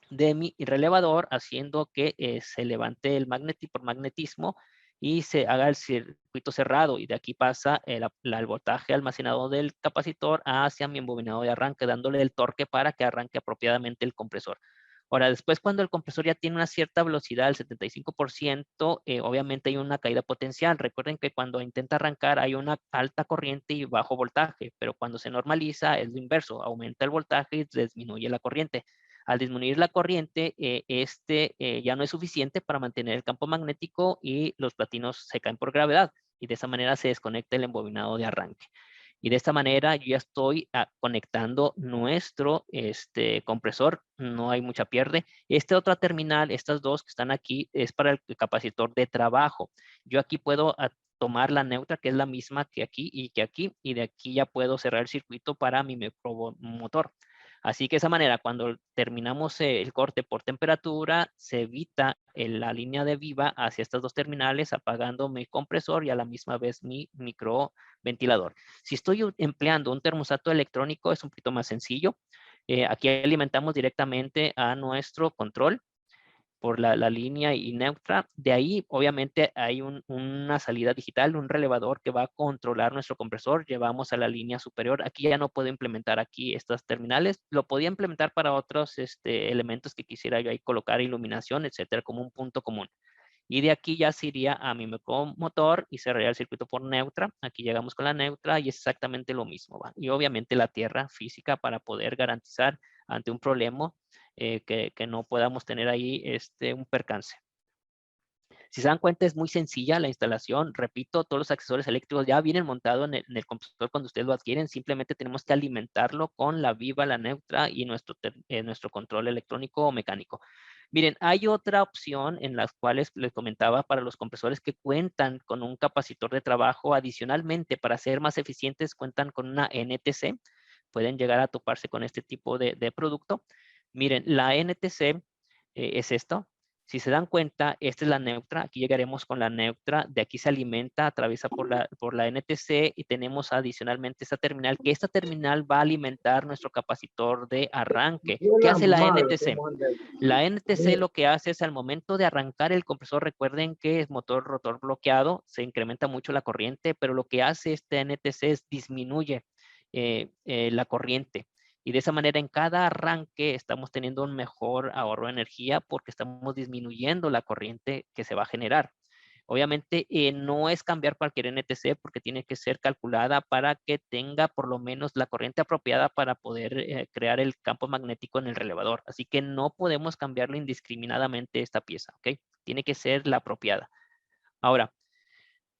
[SPEAKER 4] de mi relevador, haciendo que se levante el magnetismo y se haga el circuito cerrado y de aquí pasa el voltaje almacenado del capacitor hacia mi embobinado de arranque, dándole el torque para que arranque apropiadamente el compresor. Ahora, después cuando el compresor ya tiene una cierta velocidad, el 75%, obviamente hay una caída potencial. Recuerden que cuando intenta arrancar hay una alta corriente y bajo voltaje, pero cuando se normaliza es lo inverso, aumenta el voltaje y disminuye la corriente. Al disminuir la corriente, ya no es suficiente para mantener el campo magnético y los platinos se caen por gravedad y de esa manera se desconecta el embobinado de arranque. Y de esta manera yo ya estoy conectando nuestro compresor, no hay mucha pierde. Esta otra terminal, estas dos que están aquí, es para el capacitor de trabajo. Yo aquí puedo tomar la neutra, que es la misma que aquí, y de aquí ya puedo cerrar el circuito para mi micromotor. Así que de esa manera, cuando terminamos el corte por temperatura, se evita la línea de viva hacia estas dos terminales, apagando mi compresor y a la misma vez mi microventilador. Si estoy empleando un termostato electrónico, es un poquito más sencillo. Aquí alimentamos directamente a nuestro control por la línea y neutra. De ahí, obviamente, hay una salida digital, un relevador que va a controlar nuestro compresor. Llevamos a la línea superior. Aquí ya no puedo implementar aquí estas terminales. Lo podía implementar para otros elementos que quisiera yo ahí colocar, iluminación, etcétera, como un punto común. Y de aquí ya se iría a mi micromotor y cerraría el circuito por neutra. Aquí llegamos con la neutra y es exactamente lo mismo, ¿va? Y obviamente la tierra física para poder garantizar ante un problema que no podamos tener ahí un percance. Si se dan cuenta, es muy sencilla la instalación. Repito, todos los accesorios eléctricos ya vienen montados en el compresor cuando ustedes lo adquieren. Simplemente tenemos que alimentarlo con la viva, la neutra y nuestro control electrónico o mecánico. Miren, hay otra opción en las cuales les comentaba para los compresores que cuentan con un capacitor de trabajo. Adicionalmente, para ser más eficientes, cuentan con una NTC. Pueden llegar a toparse con este tipo de producto. Miren, la NTC es esto. Si se dan cuenta, esta es la neutra. Aquí llegaremos con la neutra. De aquí se alimenta, atraviesa por la NTC y tenemos adicionalmente esta terminal, que esta terminal va a alimentar nuestro capacitor de arranque. ¿Qué hace la NTC? La NTC lo que hace es al momento de arrancar el compresor, recuerden que es motor rotor bloqueado, se incrementa mucho la corriente, pero lo que hace este NTC es disminuye la corriente. Y de esa manera en cada arranque estamos teniendo un mejor ahorro de energía porque estamos disminuyendo la corriente que se va a generar. Obviamente no es cambiar cualquier NTC porque tiene que ser calculada para que tenga por lo menos la corriente apropiada para poder crear el campo magnético en el relevador. Así que no podemos cambiarlo indiscriminadamente esta pieza, ¿ok? Tiene que ser la apropiada. Ahora,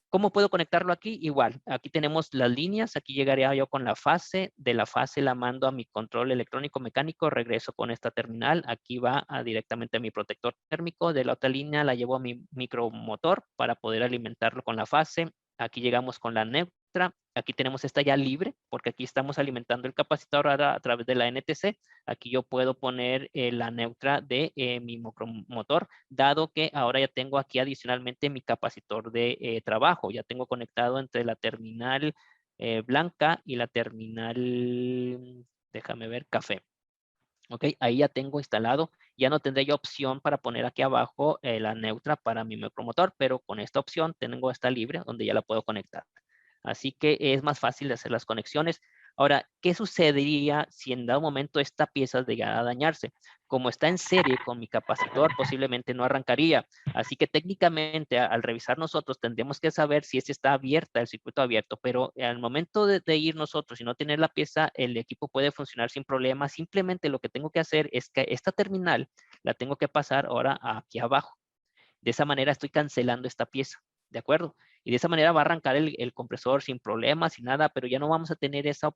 [SPEAKER 4] ¿cómo puedo conectarlo aquí? Igual, aquí tenemos las líneas, aquí llegaría yo con la fase, de la fase la mando a mi control electrónico mecánico, regreso con esta terminal, aquí va directamente a mi protector térmico, de la otra línea la llevo a mi micromotor para poder alimentarlo con la fase, aquí llegamos con la neutra, aquí tenemos esta ya libre, porque aquí estamos alimentando el capacitor ahora a través de la NTC, aquí yo puedo poner la neutra de mi micromotor, dado que ahora ya tengo aquí adicionalmente mi capacitor de trabajo. Ya tengo conectado entre la terminal blanca y la terminal, déjame ver, café. Ok, ahí ya tengo instalado. Ya no tendré yo opción para poner aquí abajo la neutra para mi micromotor, pero con esta opción tengo esta libre donde ya la puedo conectar. Así que es más fácil de hacer las conexiones. Ahora, ¿qué sucedería si en dado momento esta pieza llegara a dañarse? Como está en serie con mi capacitor, posiblemente no arrancaría. Así que técnicamente al revisar nosotros tendríamos que saber si está abierta, el circuito abierto, pero al momento de ir nosotros y no tener la pieza, el equipo puede funcionar sin problema. Simplemente lo que tengo que hacer es que esta terminal la tengo que pasar ahora aquí abajo. De esa manera estoy cancelando esta pieza, ¿de acuerdo? Y de esa manera va a arrancar el compresor sin problemas, sin nada, pero ya no vamos a tener esa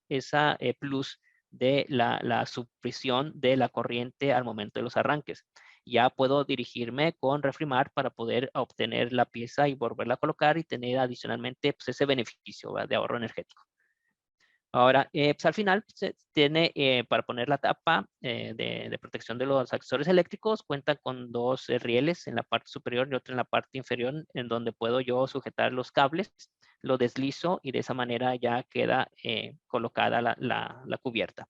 [SPEAKER 4] plus de la supresión de la corriente al momento de los arranques. Ya puedo dirigirme con Refrimar para poder obtener la pieza y volverla a colocar y tener adicionalmente pues, ese beneficio, ¿verdad?, de ahorro energético. Ahora, pues al final se tiene para poner la tapa de protección de los accesorios eléctricos, cuenta con dos rieles en la parte superior y otro en la parte inferior, en donde puedo yo sujetar los cables, lo deslizo y de esa manera ya queda colocada la cubierta.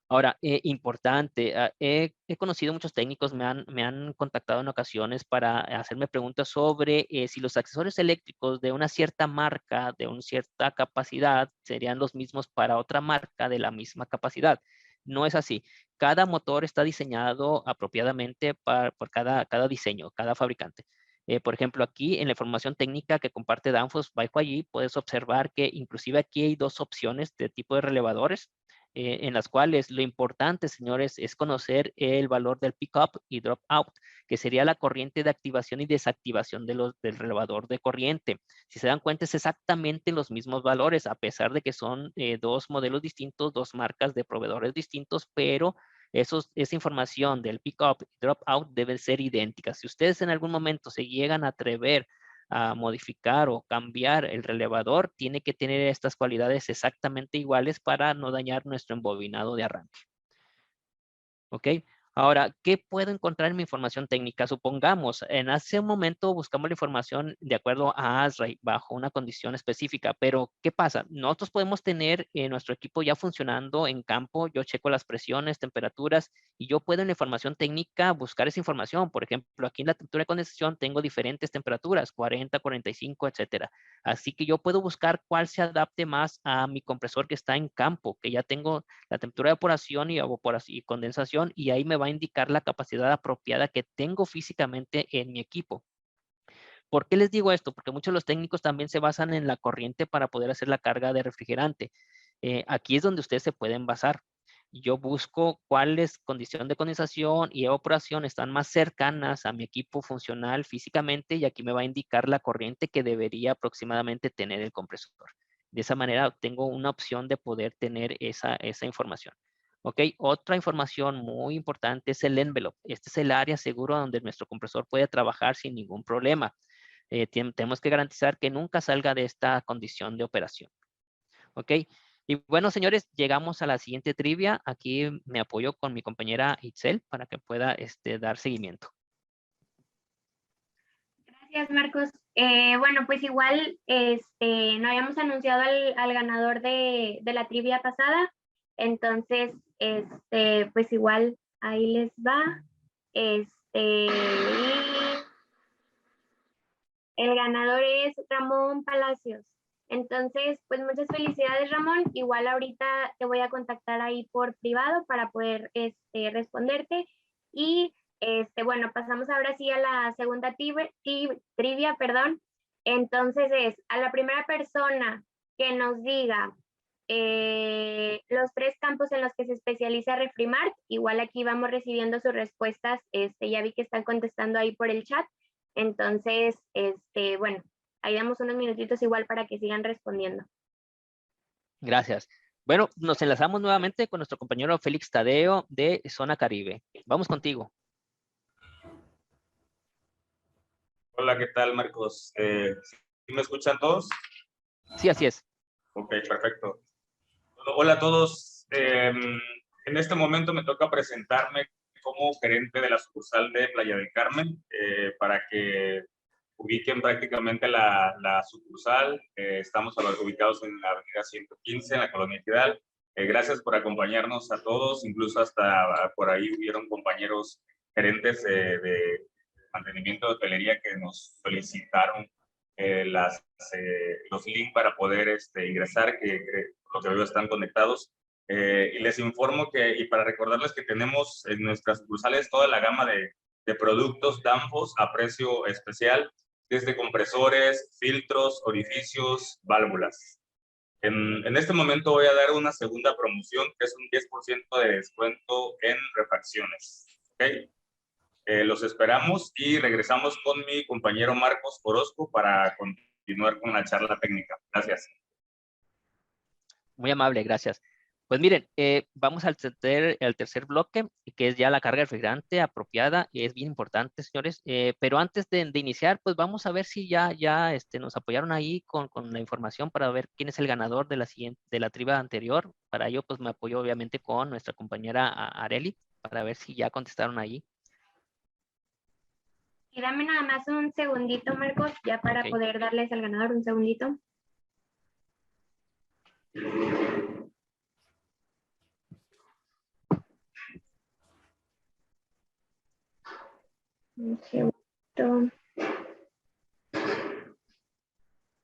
[SPEAKER 4] Ahora, importante, he conocido muchos técnicos, me han contactado en ocasiones para hacerme preguntas sobre si los accesorios eléctricos de una cierta marca, de una cierta capacidad, serían los mismos para otra marca de la misma capacidad. No es así. Cada motor está diseñado apropiadamente por cada diseño, cada fabricante. Por ejemplo, aquí en la información técnica que comparte Danfoss bajo allí, puedes observar que inclusive aquí hay dos opciones de tipo de relevadores en las cuales lo importante, señores, es conocer el valor del pick-up y drop-out, que sería la corriente de activación y desactivación del relevador de corriente. Si se dan cuenta, es exactamente los mismos valores, a pesar de que son dos modelos distintos, dos marcas de proveedores distintos, pero esa información del pick-up y drop-out debe ser idéntica. Si ustedes en algún momento se llegan a atrever a modificar o cambiar el relevador, tiene que tener estas cualidades exactamente iguales para no dañar nuestro embobinado de arranque. ¿Ok? Ahora, ¿qué puedo encontrar en mi información técnica? Supongamos, en hace un momento buscamos la información de acuerdo a ASRAI bajo una condición específica, pero ¿qué pasa? Nosotros podemos tener nuestro equipo ya funcionando en campo, yo checo las presiones, temperaturas, y yo puedo en la información técnica buscar esa información. Por ejemplo, aquí en la temperatura de condensación tengo diferentes temperaturas, 40, 45, etcétera. Así que yo puedo buscar cuál se adapte más a mi compresor que está en campo, que ya tengo la temperatura de evaporación y condensación, y ahí me va a indicar la capacidad apropiada que tengo físicamente en mi equipo. ¿Por qué les digo esto? Porque muchos de los técnicos también se basan en la corriente para poder hacer la carga de refrigerante. Aquí es donde ustedes se pueden basar. Yo busco cuáles condiciones de condensación y evaporación están más cercanas a mi equipo funcional físicamente, y aquí me va a indicar la corriente que debería aproximadamente tener el compresor. De esa manera tengo una opción de poder tener esa información. Ok, otra información muy importante es el envelope. Este es el área segura donde nuestro compresor puede trabajar sin ningún problema. Tenemos que garantizar que nunca salga de esta condición de operación. Ok, y bueno, señores, llegamos a la siguiente trivia. Aquí me apoyo con mi compañera Itzel para que pueda dar seguimiento.
[SPEAKER 5] Gracias, Marcos. Bueno, pues igual no habíamos anunciado al ganador de la trivia pasada, entonces, pues igual ahí les va. Y el ganador es Ramón Palacios. Entonces, pues muchas felicidades, Ramón. Igual ahorita te voy a contactar ahí por privado para poder responderte. Y bueno, pasamos ahora sí a la segunda trivia, perdón. Entonces es a la primera persona que nos diga los 3 campos en los que se especializa Refrimart. Igual aquí vamos recibiendo sus respuestas. Ya vi que están contestando ahí por el chat. Entonces, bueno, ahí damos unos minutitos igual para que sigan respondiendo.
[SPEAKER 4] Gracias. Bueno, nos enlazamos nuevamente con nuestro compañero Félix Tadeo de Zona Caribe. Vamos contigo.
[SPEAKER 6] Hola, ¿qué tal, Marcos? ¿Sí me escuchan todos?
[SPEAKER 4] Sí, así es.
[SPEAKER 6] Ok, perfecto. Bueno, hola a todos. En este momento me toca presentarme como gerente de la sucursal de Playa del Carmen para que ubiquen prácticamente la sucursal. Estamos ubicados en la avenida 115, en la Colonia Equidal. Gracias por acompañarnos a todos, incluso hasta por ahí hubieron compañeros gerentes de mantenimiento de hotelería que nos solicitaron los links para poder ingresar, que lo que veo están conectados. Y les informo y para recordarles que tenemos en nuestras sucursales toda la gama de productos Danfoss a precio especial, desde compresores, filtros, orificios, válvulas. En este momento voy a dar una segunda promoción, que es un 10% de descuento en refacciones. ¿Okay? Los esperamos y regresamos con mi compañero Marcos Orozco para continuar con la charla técnica. Gracias.
[SPEAKER 4] Muy amable, gracias. Pues miren, vamos al tercer bloque, que es ya la carga refrigerante apropiada, y es bien importante, señores. Pero antes de iniciar, pues vamos a ver si ya nos apoyaron ahí con la información para ver quién es el ganador de la trivia anterior. Para ello, pues me apoyo obviamente con nuestra compañera Areli, para ver si ya contestaron ahí.
[SPEAKER 5] Y dame nada más un segundito, Marcos, ya para poder darles al ganador un segundito. Un segundo.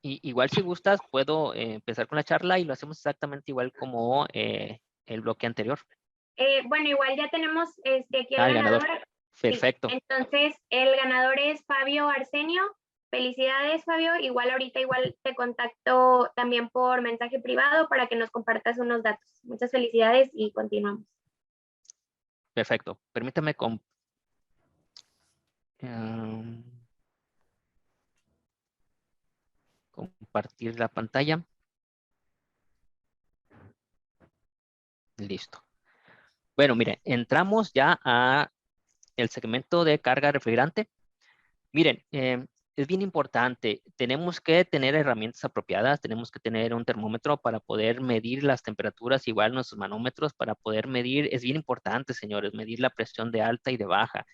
[SPEAKER 4] Y igual si gustas, puedo empezar con la charla y lo hacemos exactamente igual como el bloque anterior.
[SPEAKER 5] Bueno, igual ya tenemos aquí el ganador.
[SPEAKER 4] Perfecto.
[SPEAKER 5] Sí. Entonces, el ganador es Fabio Arsenio. Felicidades, Fabio. Igual ahorita te contacto también por mensaje privado para que nos compartas unos datos. Muchas felicidades y continuamos.
[SPEAKER 4] Perfecto. Permítame compartir la pantalla. Listo. Bueno, miren, entramos ya a el segmento de carga refrigerante. Miren, es bien importante. Tenemos que tener herramientas apropiadas. Tenemos que tener un termómetro para poder medir las temperaturas, igual nuestros manómetros para poder medir. Es bien importante, señores, medir la presión de alta y de baja.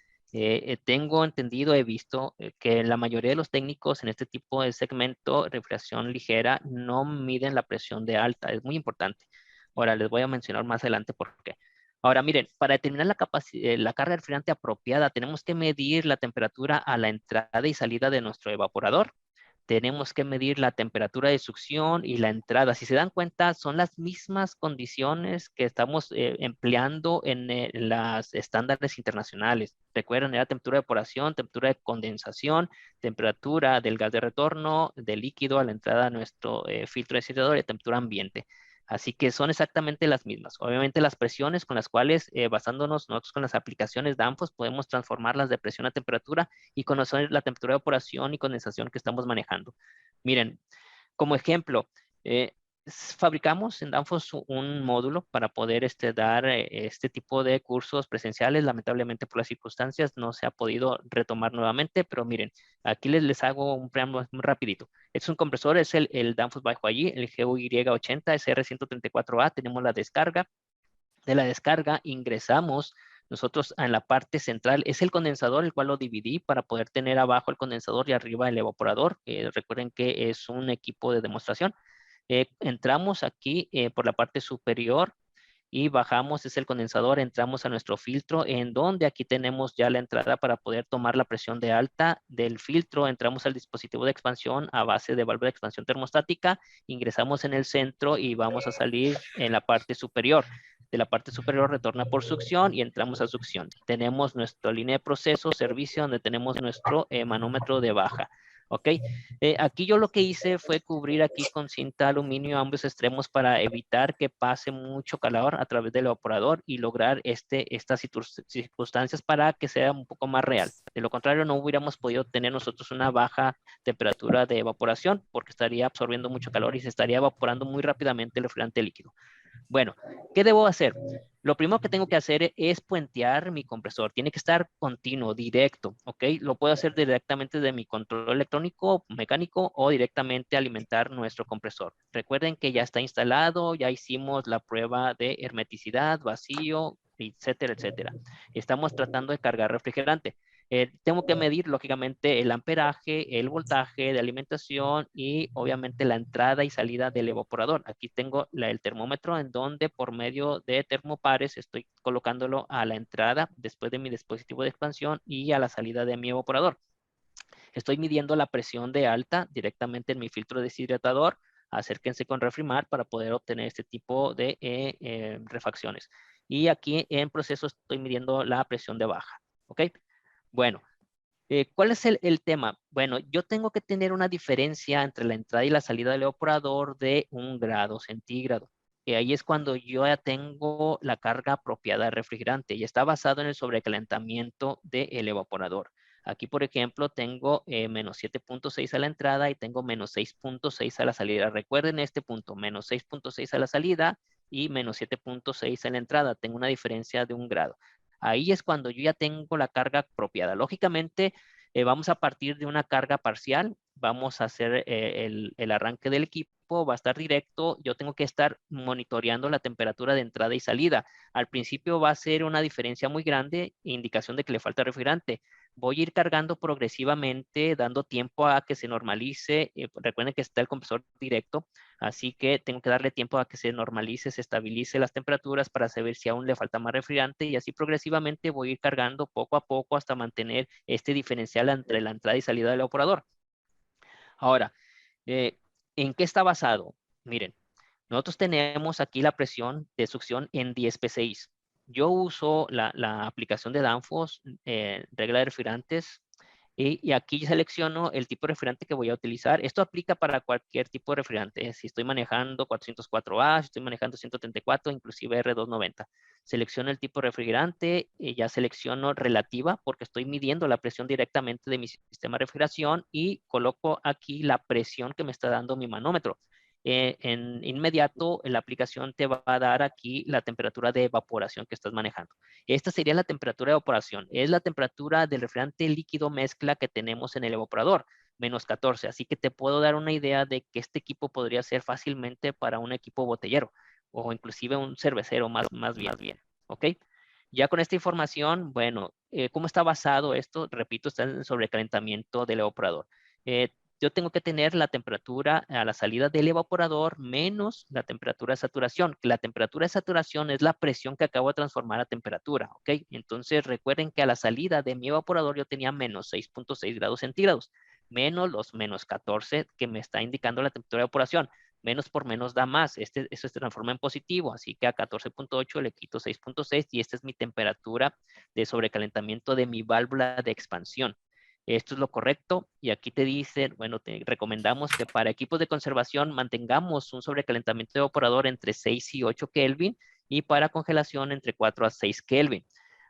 [SPEAKER 4] Tengo entendido, he visto que la mayoría de los técnicos en este tipo de segmento, refrigeración ligera, no miden la presión de alta. Es muy importante. Ahora les voy a mencionar más adelante por qué. Ahora, miren, para determinar la carga refrigerante apropiada, tenemos que medir la temperatura a la entrada y salida de nuestro evaporador. Tenemos que medir la temperatura de succión y la entrada. Si se dan cuenta, son las mismas condiciones que estamos empleando en las estándares internacionales. Recuerden, era temperatura de evaporación, temperatura de condensación, temperatura del gas de retorno, del líquido a la entrada de nuestro filtro deshidratador y temperatura ambiente. Así que son exactamente las mismas. Obviamente las presiones con las cuales, basándonos nosotros con las aplicaciones Danfoss, podemos transformarlas de presión a temperatura y conocer la temperatura de evaporación y condensación que estamos manejando. Miren, como ejemplo, fabricamos en Danfoss un módulo para poder dar este tipo de cursos presenciales. Lamentablemente por las circunstancias no se ha podido retomar nuevamente, pero miren, aquí les hago un preámbulo muy rapidito. Es un compresor, es el Danfoss bajo allí, el GUY80 SR134A. Tenemos la descarga. De la descarga ingresamos Nosotros en la parte central es el condensador, el cual lo dividí para poder tener abajo el condensador y arriba el evaporador. Recuerden que es un equipo de demostración. Entramos aquí por la parte superior y bajamos, es el condensador, entramos a nuestro filtro, en donde aquí tenemos ya la entrada para poder tomar la presión de alta del filtro. Entramos al dispositivo de expansión a base de válvula de expansión termostática, ingresamos en el centro y vamos a salir en la parte superior. De la parte superior retorna por succión y entramos a succión. Tenemos nuestra línea de proceso, servicio, donde tenemos nuestro manómetro de baja. ¿Ok? Aquí yo lo que hice fue cubrir aquí con cinta aluminio ambos extremos para evitar que pase mucho calor a través del evaporador y lograr estas circunstancias para que sea un poco más real. De lo contrario, no hubiéramos podido tener nosotros una baja temperatura de evaporación porque estaría absorbiendo mucho calor y se estaría evaporando muy rápidamente el refrigerante líquido. Bueno, ¿qué debo hacer? Lo primero que tengo que hacer es puentear mi compresor. Tiene que estar continuo, directo, ¿ok? Lo puedo hacer directamente de mi control electrónico, mecánico o directamente alimentar nuestro compresor. Recuerden que ya está instalado, ya hicimos la prueba de hermeticidad, vacío, etcétera, etcétera. Estamos tratando de cargar refrigerante. Tengo que medir, lógicamente, el amperaje, el voltaje de alimentación y, obviamente, la entrada y salida del evaporador. Aquí tengo el termómetro en donde, por medio de termopares, estoy colocándolo a la entrada después de mi dispositivo de expansión y a la salida de mi evaporador. Estoy midiendo la presión de alta directamente en mi filtro deshidratador. Acérquense con Refrimar para poder obtener este tipo de refacciones. Y aquí en proceso estoy midiendo la presión de baja. ¿Ok? Bueno, ¿cuál es el tema? Bueno, yo tengo que tener una diferencia entre la entrada y la salida del evaporador de 1 grado centígrado. Y ahí es cuando yo ya tengo la carga apropiada de refrigerante y está basado en el sobrecalentamiento del evaporador. Aquí, por ejemplo, tengo menos 7.6 a la entrada y tengo menos 6.6 a la salida. Recuerden este punto, menos 6.6 a la salida y menos 7.6 a la entrada. Tengo una diferencia de 1 grado. Ahí es cuando yo ya tengo la carga apropiada. Lógicamente, vamos a partir de una carga parcial, vamos a hacer el arranque del equipo, va a estar directo, yo tengo que estar monitoreando la temperatura de entrada y salida. Al principio va a ser una diferencia muy grande, indicación de que le falta refrigerante. Voy a ir cargando progresivamente, dando tiempo a que se normalice. Recuerden que está el compresor directo, así que tengo que darle tiempo a que se normalice, se estabilice las temperaturas para saber si aún le falta más refrigerante y así progresivamente voy a ir cargando poco a poco hasta mantener este diferencial entre la entrada y salida del evaporador. Ahora, ¿en qué está basado? Miren, nosotros tenemos aquí la presión de succión en 10 PSI. Yo uso la aplicación de Danfoss, regla de refrigerantes, y aquí selecciono el tipo de refrigerante que voy a utilizar. Esto aplica para cualquier tipo de refrigerante. Si estoy manejando 404A, si estoy manejando 134, inclusive R290. Selecciono el tipo de refrigerante, ya selecciono relativa porque estoy midiendo la presión directamente de mi sistema de refrigeración y coloco aquí la presión que me está dando mi manómetro. En inmediato la aplicación te va a dar aquí la temperatura de evaporación que estás manejando. Esta sería la temperatura de evaporación. Es la temperatura del refrigerante líquido mezcla que tenemos en el evaporador, menos 14. Así que te puedo dar una idea de que este equipo podría ser fácilmente para un equipo botellero o inclusive un cervecero más bien. ¿Ok? Ya con esta información, bueno, ¿cómo está basado esto? Repito, está en el sobrecalentamiento del evaporador. Yo tengo que tener la temperatura a la salida del evaporador menos la temperatura de saturación. La temperatura de saturación es la presión que acabo de transformar a temperatura, ¿ok? Entonces recuerden que a la salida de mi evaporador yo tenía menos 6.6 grados centígrados, menos los menos 14 que me está indicando la temperatura de evaporación. Menos por menos da más. Eso se transforma en positivo, así que a 14.8 le quito 6.6 y esta es mi temperatura de sobrecalentamiento de mi válvula de expansión. Esto es lo correcto y aquí te dice, bueno, te recomendamos que para equipos de conservación mantengamos un sobrecalentamiento de evaporador entre 6 y 8 Kelvin y para congelación entre 4 a 6 Kelvin.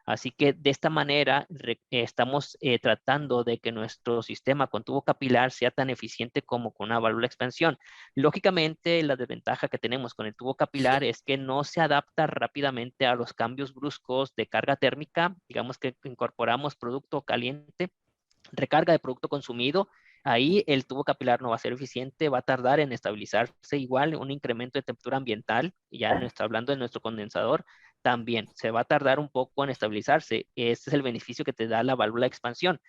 [SPEAKER 4] Así que de esta manera estamos tratando de que nuestro sistema con tubo capilar sea tan eficiente como con una válvula de expansión. Lógicamente, la desventaja que tenemos con el tubo capilar es que no se adapta rápidamente a los cambios bruscos de carga térmica. Digamos que incorporamos producto caliente, recarga de producto consumido, ahí el tubo capilar no va a ser eficiente, va a tardar en estabilizarse, igual un incremento de temperatura ambiental, ya no está hablando de nuestro condensador, también se va a tardar un poco en estabilizarse. Este es el beneficio que te da la válvula de expansión.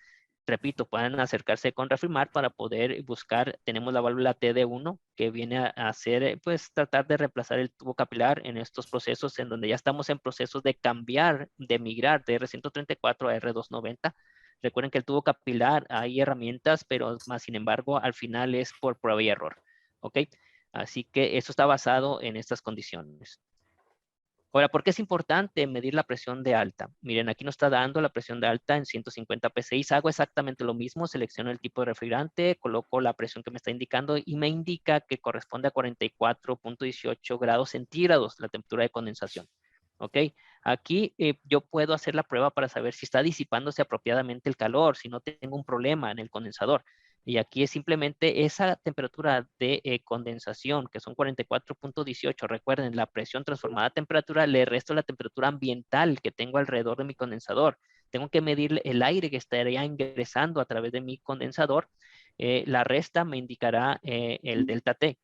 [SPEAKER 4] Repito, pueden acercarse con Refrimar para poder buscar. Tenemos la válvula TD1 que viene a hacer, pues, tratar de reemplazar el tubo capilar en estos procesos en donde ya estamos en procesos de cambiar, de migrar de R134 a R290. Recuerden que el tubo capilar hay herramientas, pero más sin embargo, al final es por prueba y error. ¿Ok? Así que eso está basado en estas condiciones. Ahora, ¿por qué es importante medir la presión de alta? Miren, aquí nos está dando la presión de alta en 150 PSI. Hago exactamente lo mismo, selecciono el tipo de refrigerante, coloco la presión que me está indicando y me indica que corresponde a 44.18 grados centígrados la temperatura de condensación. ¿Ok? Aquí yo puedo hacer la prueba para saber si está disipándose apropiadamente el calor, si no tengo un problema en el condensador. Y aquí es simplemente esa temperatura de condensación, que son 44.18. Recuerden, la presión transformada a temperatura, le resto la temperatura ambiental que tengo alrededor de mi condensador. Tengo que medir el aire que estaría ingresando a través de mi condensador. La resta me indicará el delta T.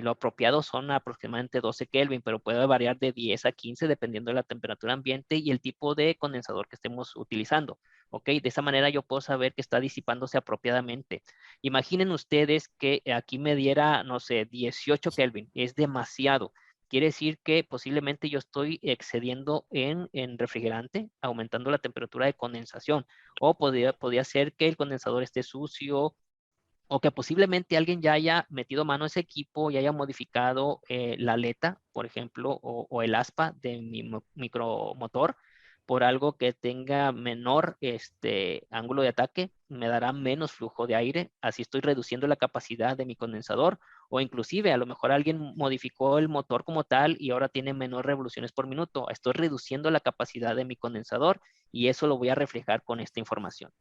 [SPEAKER 4] Lo apropiado son aproximadamente 12 Kelvin, pero puede variar de 10 a 15 dependiendo de la temperatura ambiente y el tipo de condensador que estemos utilizando. ¿Ok? De esa manera yo puedo saber que está disipándose apropiadamente. Imaginen ustedes que aquí me diera, no sé, 18 Kelvin. Es demasiado. Quiere decir que posiblemente yo estoy excediendo en refrigerante, aumentando la temperatura de condensación. O podría ser que el condensador esté sucio, o que posiblemente alguien ya haya metido mano a ese equipo y haya modificado la aleta, por ejemplo, o el aspa de mi micromotor por algo que tenga menor ángulo de ataque, me dará menos flujo de aire, así estoy reduciendo la capacidad de mi condensador, o inclusive a lo mejor alguien modificó el motor como tal y ahora tiene menor revoluciones por minuto, estoy reduciendo la capacidad de mi condensador y eso lo voy a reflejar con esta información.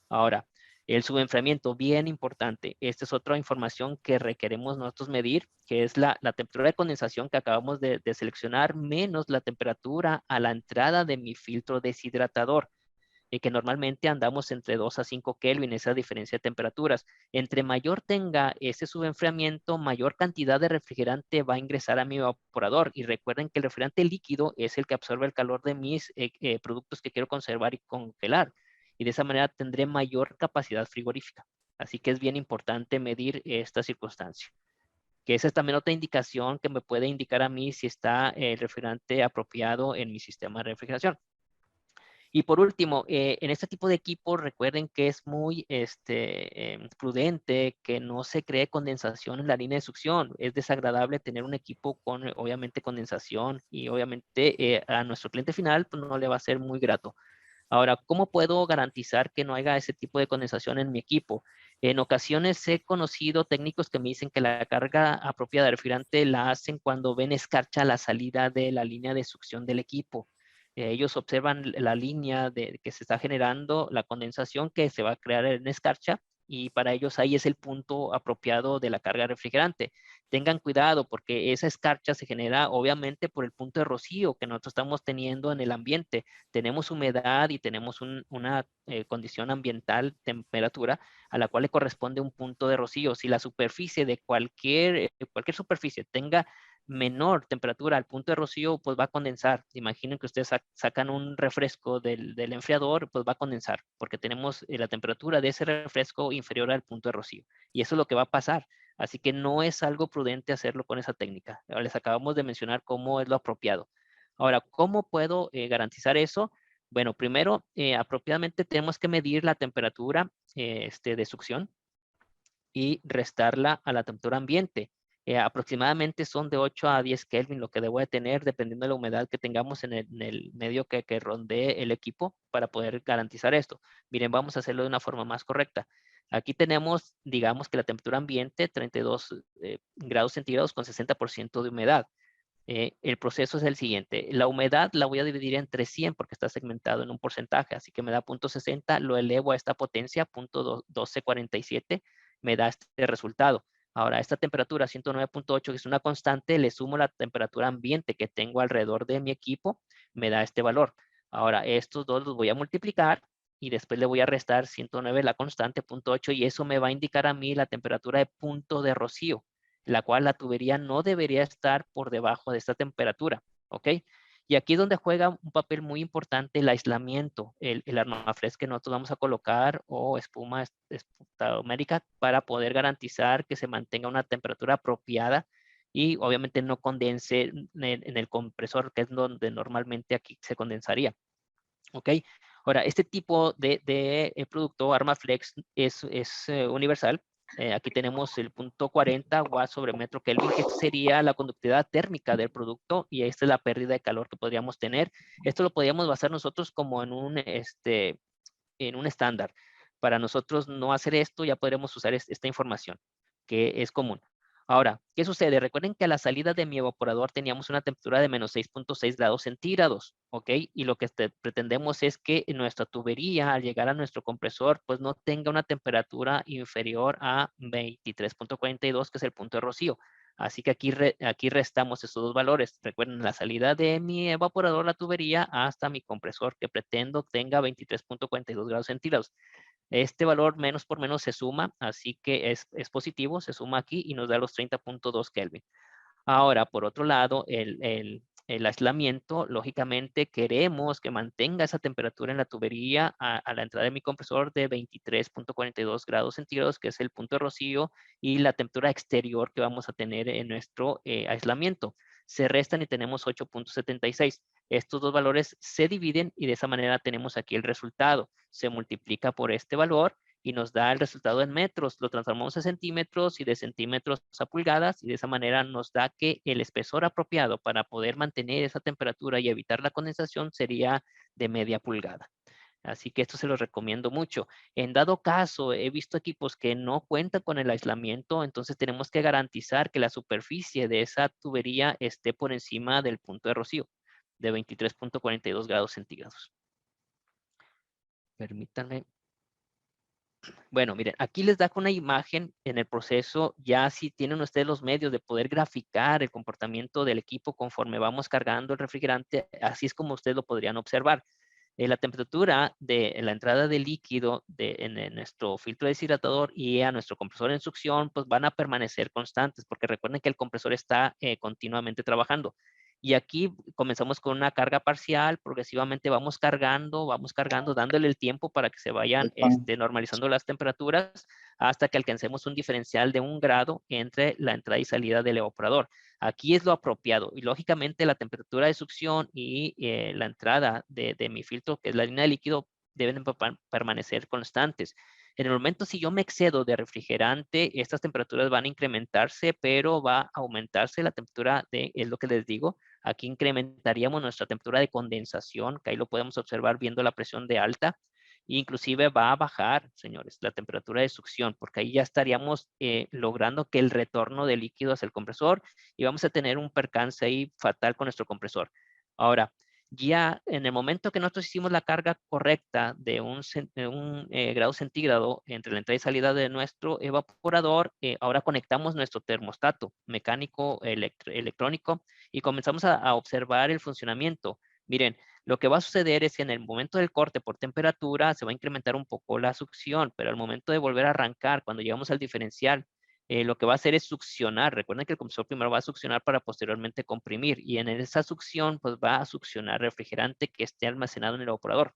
[SPEAKER 4] Ahora, el subenfriamiento, bien importante. Esta es otra información que requeremos nosotros medir, que es la temperatura de condensación que acabamos de seleccionar, menos la temperatura a la entrada de mi filtro deshidratador, que normalmente andamos entre 2 a 5 Kelvin, esa diferencia de temperaturas. Entre mayor tenga ese subenfriamiento, mayor cantidad de refrigerante va a ingresar a mi evaporador. Y recuerden que el refrigerante líquido es el que absorbe el calor de mis productos que quiero conservar y congelar. Y de esa manera tendré mayor capacidad frigorífica. Así que es bien importante medir esta circunstancia. Que esa es también otra indicación que me puede indicar a mí si está el refrigerante apropiado en mi sistema de refrigeración. Y por último, en este tipo de equipos recuerden que es muy prudente que no se cree condensación en la línea de succión. Es desagradable tener un equipo con obviamente condensación y obviamente a nuestro cliente final pues, no le va a ser muy grato. Ahora, ¿cómo puedo garantizar que no haya ese tipo de condensación en mi equipo? En ocasiones he conocido técnicos que me dicen que la carga apropiada de refrigerante la hacen cuando ven escarcha a la salida de la línea de succión del equipo. Ellos observan la línea que se está generando, la condensación que se va a crear en escarcha, y para ellos ahí es el punto apropiado de la carga refrigerante. Tengan cuidado porque esa escarcha se genera obviamente por el punto de rocío que nosotros estamos teniendo en el ambiente. Tenemos humedad y tenemos una condición ambiental, temperatura, a la cual le corresponde un punto de rocío. Si la superficie de cualquier superficie tenga menor temperatura al punto de rocío, pues va a condensar. Imaginen que ustedes sacan un refresco del enfriador, pues va a condensar, porque tenemos la temperatura de ese refresco inferior al punto de rocío. Y eso es lo que va a pasar. Así que no es algo prudente hacerlo con esa técnica. Les acabamos de mencionar cómo es lo apropiado. Ahora, ¿cómo puedo garantizar eso? Bueno, primero, apropiadamente tenemos que medir la temperatura de succión y restarla a la temperatura ambiente. Aproximadamente son de 8 a 10 Kelvin lo que debo de tener dependiendo de la humedad que tengamos en el medio que rodee el equipo para poder garantizar esto. Miren, vamos a hacerlo de una forma más correcta. Aquí tenemos, digamos que la temperatura ambiente, 32 grados centígrados con 60% de humedad. El proceso es el siguiente. La humedad la voy a dividir entre 100 porque está segmentado en un porcentaje, así que me da 0.60, lo elevo a esta potencia, 0.1247, me da este resultado. Ahora, esta temperatura 109.8, que es una constante, le sumo la temperatura ambiente que tengo alrededor de mi equipo, me da este valor. Ahora, estos dos los voy a multiplicar y después le voy a restar 109, la constante, 0.8, y eso me va a indicar a mí la temperatura de punto de rocío, la cual la tubería no debería estar por debajo de esta temperatura, ¿ok? Y aquí es donde juega un papel muy importante el aislamiento, el armaflex que nosotros vamos a colocar o espuma espumérica para poder garantizar que se mantenga una temperatura apropiada y obviamente no condense en el compresor, que es donde normalmente aquí se condensaría. ¿Ok? Ahora, este tipo de producto Armaflex es universal. Aquí tenemos el punto 40 watts sobre metro Kelvin, que sería la conductividad térmica del producto, y esta es la pérdida de calor que podríamos tener. Esto lo podríamos basar nosotros como en un estándar. Para nosotros no hacer esto, ya podremos usar esta información, que es común. Ahora, ¿qué sucede? Recuerden que a la salida de mi evaporador teníamos una temperatura de menos 6.6 grados centígrados, ¿ok? Y lo que pretendemos es que nuestra tubería, al llegar a nuestro compresor, pues no tenga una temperatura inferior a 23.42, que es el punto de rocío. Así que aquí restamos esos dos valores. Recuerden, la salida de mi evaporador, la tubería, hasta mi compresor, que pretendo tenga 23.42 grados centígrados. Este valor menos por menos se suma, así que es positivo, se suma aquí y nos da los 30.2 Kelvin. Ahora, por otro lado, el aislamiento, lógicamente queremos que mantenga esa temperatura en la tubería a la entrada de mi compresor de 23.42 grados centígrados, que es el punto de rocío, y la temperatura exterior que vamos a tener en nuestro aislamiento. Se restan y tenemos 8.76. Estos dos valores se dividen y de esa manera tenemos aquí el resultado. Se multiplica por este valor y nos da el resultado en metros. Lo transformamos a centímetros y de centímetros a pulgadas, y de esa manera nos da que el espesor apropiado para poder mantener esa temperatura y evitar la condensación sería de media pulgada. Así que esto se lo recomiendo mucho. En dado caso, he visto equipos que no cuentan con el aislamiento, entonces tenemos que garantizar que la superficie de esa tubería esté por encima del punto de rocío de 23.42 grados centígrados. Permítanme. Bueno, miren, aquí les da una imagen en el proceso, ya si tienen ustedes los medios de poder graficar el comportamiento del equipo conforme vamos cargando el refrigerante, así es como ustedes lo podrían observar. La temperatura de la entrada de líquido en nuestro filtro deshidratador y a nuestro compresor en succión, pues van a permanecer constantes, porque recuerden que el compresor está continuamente trabajando. Y aquí comenzamos con una carga parcial, progresivamente vamos cargando, dándole el tiempo para que se vayan normalizando las temperaturas hasta que alcancemos un diferencial de 1 grado entre la entrada y salida del evaporador. Aquí es lo apropiado y lógicamente la temperatura de succión y la entrada de mi filtro, que es la línea de líquido, deben permanecer constantes. En el momento si yo me excedo de refrigerante, estas temperaturas van a incrementarse, pero va a aumentarse la temperatura es lo que les digo. Aquí incrementaríamos nuestra temperatura de condensación, que ahí lo podemos observar viendo la presión de alta. Inclusive va a bajar, señores, la temperatura de succión, porque ahí ya estaríamos logrando que el retorno de líquido hacia el compresor y vamos a tener un percance ahí fatal con nuestro compresor. Ahora, ya en el momento que nosotros hicimos la carga correcta de un grado centígrado entre la entrada y salida de nuestro evaporador, ahora conectamos nuestro termostato mecánico electrónico y comenzamos a observar el funcionamiento. Miren, lo que va a suceder es que en el momento del corte por temperatura se va a incrementar un poco la succión, pero al momento de volver a arrancar, cuando llegamos al diferencial, lo que va a hacer es succionar. Recuerden que el compresor primero va a succionar para posteriormente comprimir, y en esa succión pues va a succionar refrigerante que esté almacenado en el evaporador.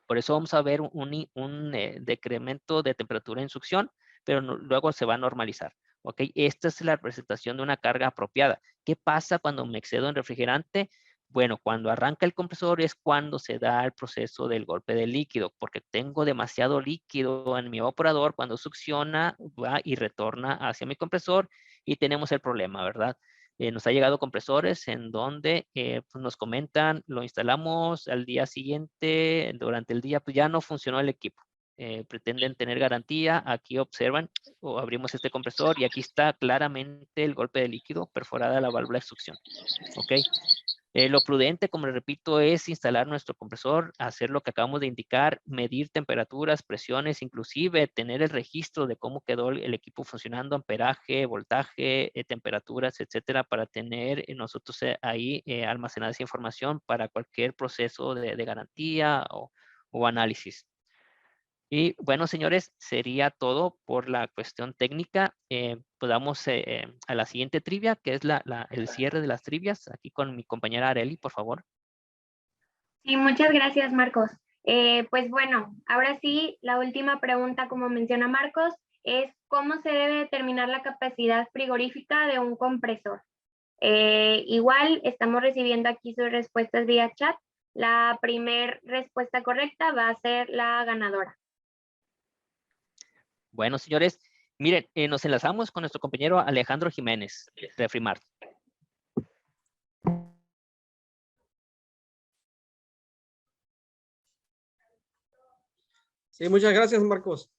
[SPEAKER 4] Por eso vamos a ver un decremento de temperatura en succión, pero luego se va a normalizar. ¿Ok? Esta es la representación de una carga apropiada. ¿Qué pasa cuando me excedo en refrigerante? Bueno, cuando arranca el compresor es cuando se da el proceso del golpe del líquido, porque tengo demasiado líquido en mi evaporador. Cuando succiona, va y retorna hacia mi compresor y tenemos el problema, ¿verdad? Nos ha llegado compresores en donde pues nos comentan, lo instalamos al día siguiente, durante el día, pues ya no funcionó el equipo. Pretenden tener garantía. Aquí observan, o abrimos este compresor y aquí está claramente el golpe de líquido, perforada la válvula de succión. ¿Ok? Lo prudente, como les repito, es instalar nuestro compresor, hacer lo que acabamos de indicar, medir temperaturas, presiones, inclusive tener el registro de cómo quedó el equipo funcionando, amperaje, voltaje, temperaturas, etcétera, para tener nosotros ahí almacenada esa información para cualquier proceso de garantía o análisis. Y bueno, señores, sería todo por la cuestión técnica. Pues vamos a la siguiente trivia, que es el cierre de las trivias. Aquí con mi compañera Areli, por favor.
[SPEAKER 5] Sí, muchas gracias, Marcos. Pues bueno, ahora sí, la última pregunta, como menciona Marcos, es ¿cómo se debe determinar la capacidad frigorífica de un compresor? Igual estamos recibiendo aquí sus respuestas vía chat. La primer respuesta correcta va a ser la ganadora.
[SPEAKER 4] Bueno, señores, miren, nos enlazamos con nuestro compañero Alejandro Jiménez, Refrimart.
[SPEAKER 7] Sí, muchas gracias, Marcos.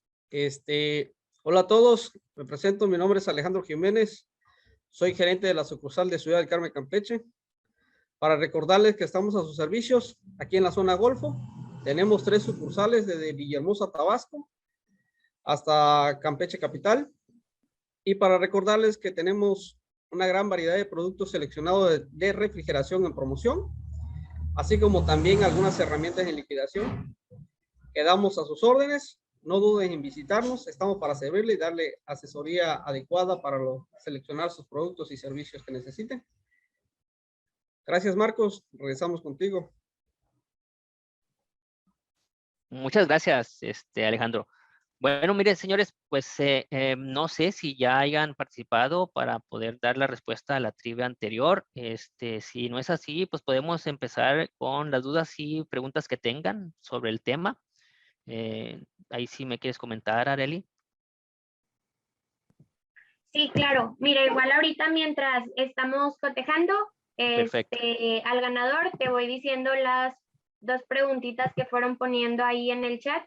[SPEAKER 7] Hola a todos, me presento, mi nombre es Alejandro Jiménez, soy gerente de la sucursal de Ciudad del Carmen, Campeche. Para recordarles que estamos a sus servicios aquí en la zona Golfo. Tenemos 3 sucursales desde Villahermosa, Tabasco, hasta Campeche Capital. Y para recordarles que tenemos una gran variedad de productos seleccionados de refrigeración en promoción, así como también algunas herramientas en liquidación. Quedamos a sus órdenes, no duden en visitarnos, estamos para servirle y darle asesoría adecuada para seleccionar sus productos y servicios que necesiten. Gracias, Marcos, regresamos contigo.
[SPEAKER 4] Muchas gracias, Alejandro. Bueno, miren, señores, pues no sé si ya hayan participado para poder dar la respuesta a la trivia anterior. Si no es así, pues podemos empezar con las dudas y preguntas que tengan sobre el tema. Ahí sí me quieres comentar, Areli.
[SPEAKER 5] Sí, claro. Mira, igual ahorita mientras estamos cotejando
[SPEAKER 4] Perfecto.
[SPEAKER 5] al ganador, te voy diciendo las 2 preguntitas que fueron poniendo ahí en el chat.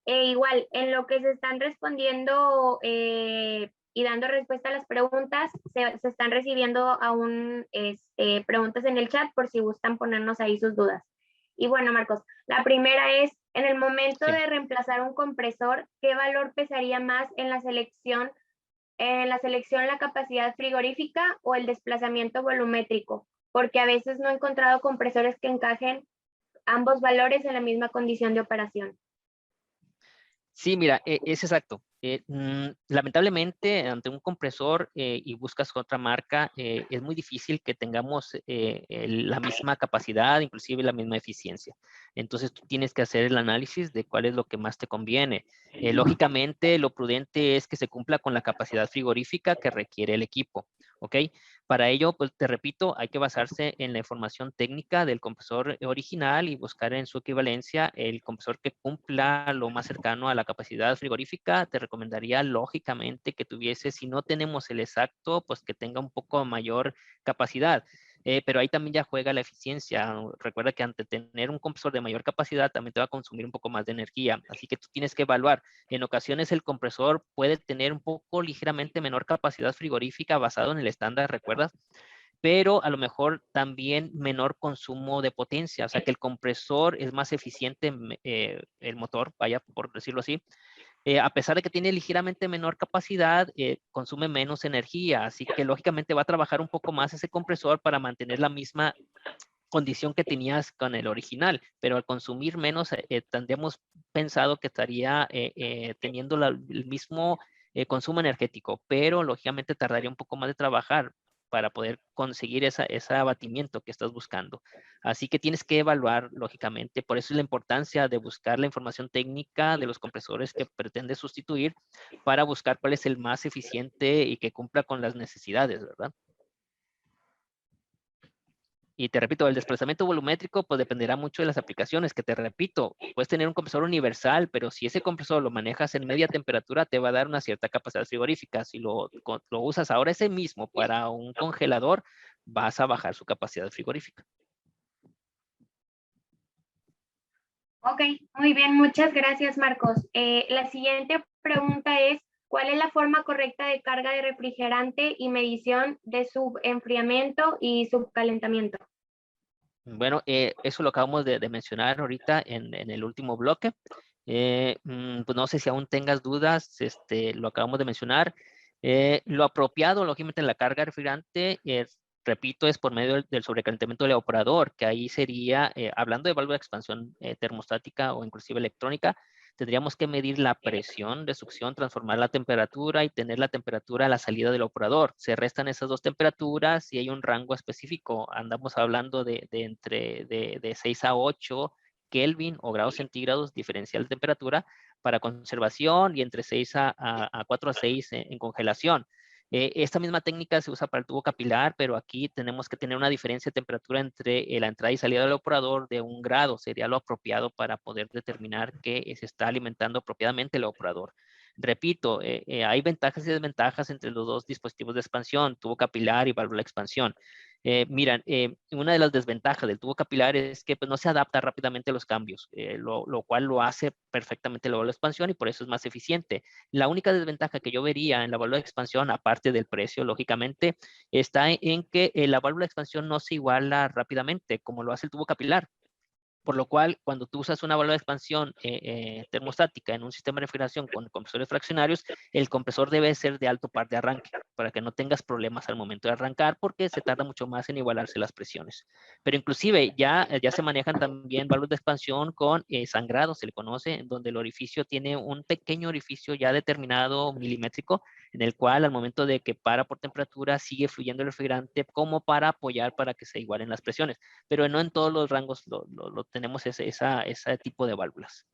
[SPEAKER 5] Igual, en lo que se están respondiendo y dando respuesta a las preguntas, se están recibiendo aún preguntas en el chat por si gustan ponernos ahí sus dudas. Y bueno, Marcos, la primera es, en el momento de reemplazar un compresor, ¿qué valor pesaría más en la selección la capacidad frigorífica o el desplazamiento volumétrico? Porque a veces no he encontrado compresores que encajen ambos valores en la misma condición de operación.
[SPEAKER 4] Sí, mira, es exacto. Lamentablemente, ante un compresor y buscas otra marca, es muy difícil que tengamos la misma capacidad, inclusive la misma eficiencia. Entonces, tú tienes que hacer el análisis de cuál es lo que más te conviene. Lógicamente, lo prudente es que se cumpla con la capacidad frigorífica que requiere el equipo, ¿ok? Para ello, pues te repito, hay que basarse en la información técnica del compresor original y buscar en su equivalencia el compresor que cumpla lo más cercano a la capacidad frigorífica. Te recomendaría lógicamente que tuviese, si no tenemos el exacto, pues que tenga un poco mayor capacidad. Pero ahí también ya juega la eficiencia. Recuerda que ante tener un compresor de mayor capacidad también te va a consumir un poco más de energía. Así que tú tienes que evaluar. En ocasiones el compresor puede tener un poco ligeramente menor capacidad frigorífica basado en el estándar, ¿recuerdas? Pero a lo mejor también menor consumo de potencia, o sea que el compresor es más eficiente, el motor, vaya, por decirlo así, a pesar de que tiene ligeramente menor capacidad, consume menos energía, así que lógicamente va a trabajar un poco más ese compresor para mantener la misma condición que tenías con el original, pero al consumir menos, tendríamos pensado que estaría teniendo el mismo consumo energético, pero lógicamente tardaría un poco más de trabajar para poder conseguir ese abatimiento que estás buscando. Así que tienes que evaluar, lógicamente, por eso es la importancia de buscar la información técnica de los compresores que pretendes sustituir para buscar cuál es el más eficiente y que cumpla con las necesidades, ¿verdad? Y te repito, el desplazamiento volumétrico pues dependerá mucho de las aplicaciones, que te repito, puedes tener un compresor universal, pero si ese compresor lo manejas en media temperatura, te va a dar una cierta capacidad frigorífica. Si lo usas ahora ese mismo para un congelador, vas a bajar su capacidad frigorífica.
[SPEAKER 5] Ok, muy bien, muchas gracias, Marcos. La siguiente pregunta es, ¿cuál es la forma correcta de carga de refrigerante y medición de subenfriamiento y subcalentamiento?
[SPEAKER 4] Bueno, eso lo acabamos de mencionar ahorita en el último bloque. Pues no sé si aún tengas dudas, lo acabamos de mencionar. Lo apropiado, lógicamente, en la carga de refrigerante, repito, es por medio del sobrecalentamiento del evaporador, que ahí sería, hablando de válvula de expansión termostática o inclusive electrónica, tendríamos que medir la presión de succión, transformar la temperatura y tener la temperatura a la salida del operador. Se restan esas dos temperaturas y hay un rango específico. Andamos hablando de 6 a 8 Kelvin o grados centígrados diferencial de temperatura para conservación y entre 6 a 4 a 6 en congelación. Esta misma técnica se usa para el tubo capilar, pero aquí tenemos que tener una diferencia de temperatura entre la entrada y salida del operador de 1 grado. Sería lo apropiado para poder determinar que se está alimentando apropiadamente el operador. Repito, hay ventajas y desventajas entre los dos dispositivos de expansión, tubo capilar y válvula de expansión. Miran, una de las desventajas del tubo capilar es que pues, no se adapta rápidamente a los cambios, lo cual lo hace perfectamente la válvula de expansión y por eso es más eficiente. La única desventaja que yo vería en la válvula de expansión, aparte del precio, lógicamente, está en que la válvula de expansión no se iguala rápidamente como lo hace el tubo capilar. Por lo cual, cuando tú usas una válvula de expansión termostática en un sistema de refrigeración con compresores fraccionarios, el compresor debe ser de alto par de arranque para que no tengas problemas al momento de arrancar porque se tarda mucho más en igualarse las presiones. Pero inclusive ya se manejan también válvulas de expansión con sangrado, se le conoce, en donde el orificio tiene un pequeño orificio ya determinado milimétrico en el cual al momento de que para por temperatura sigue fluyendo el refrigerante como para apoyar para que se igualen las presiones. Pero no en todos los rangos lo tenemos ese tipo de válvulas.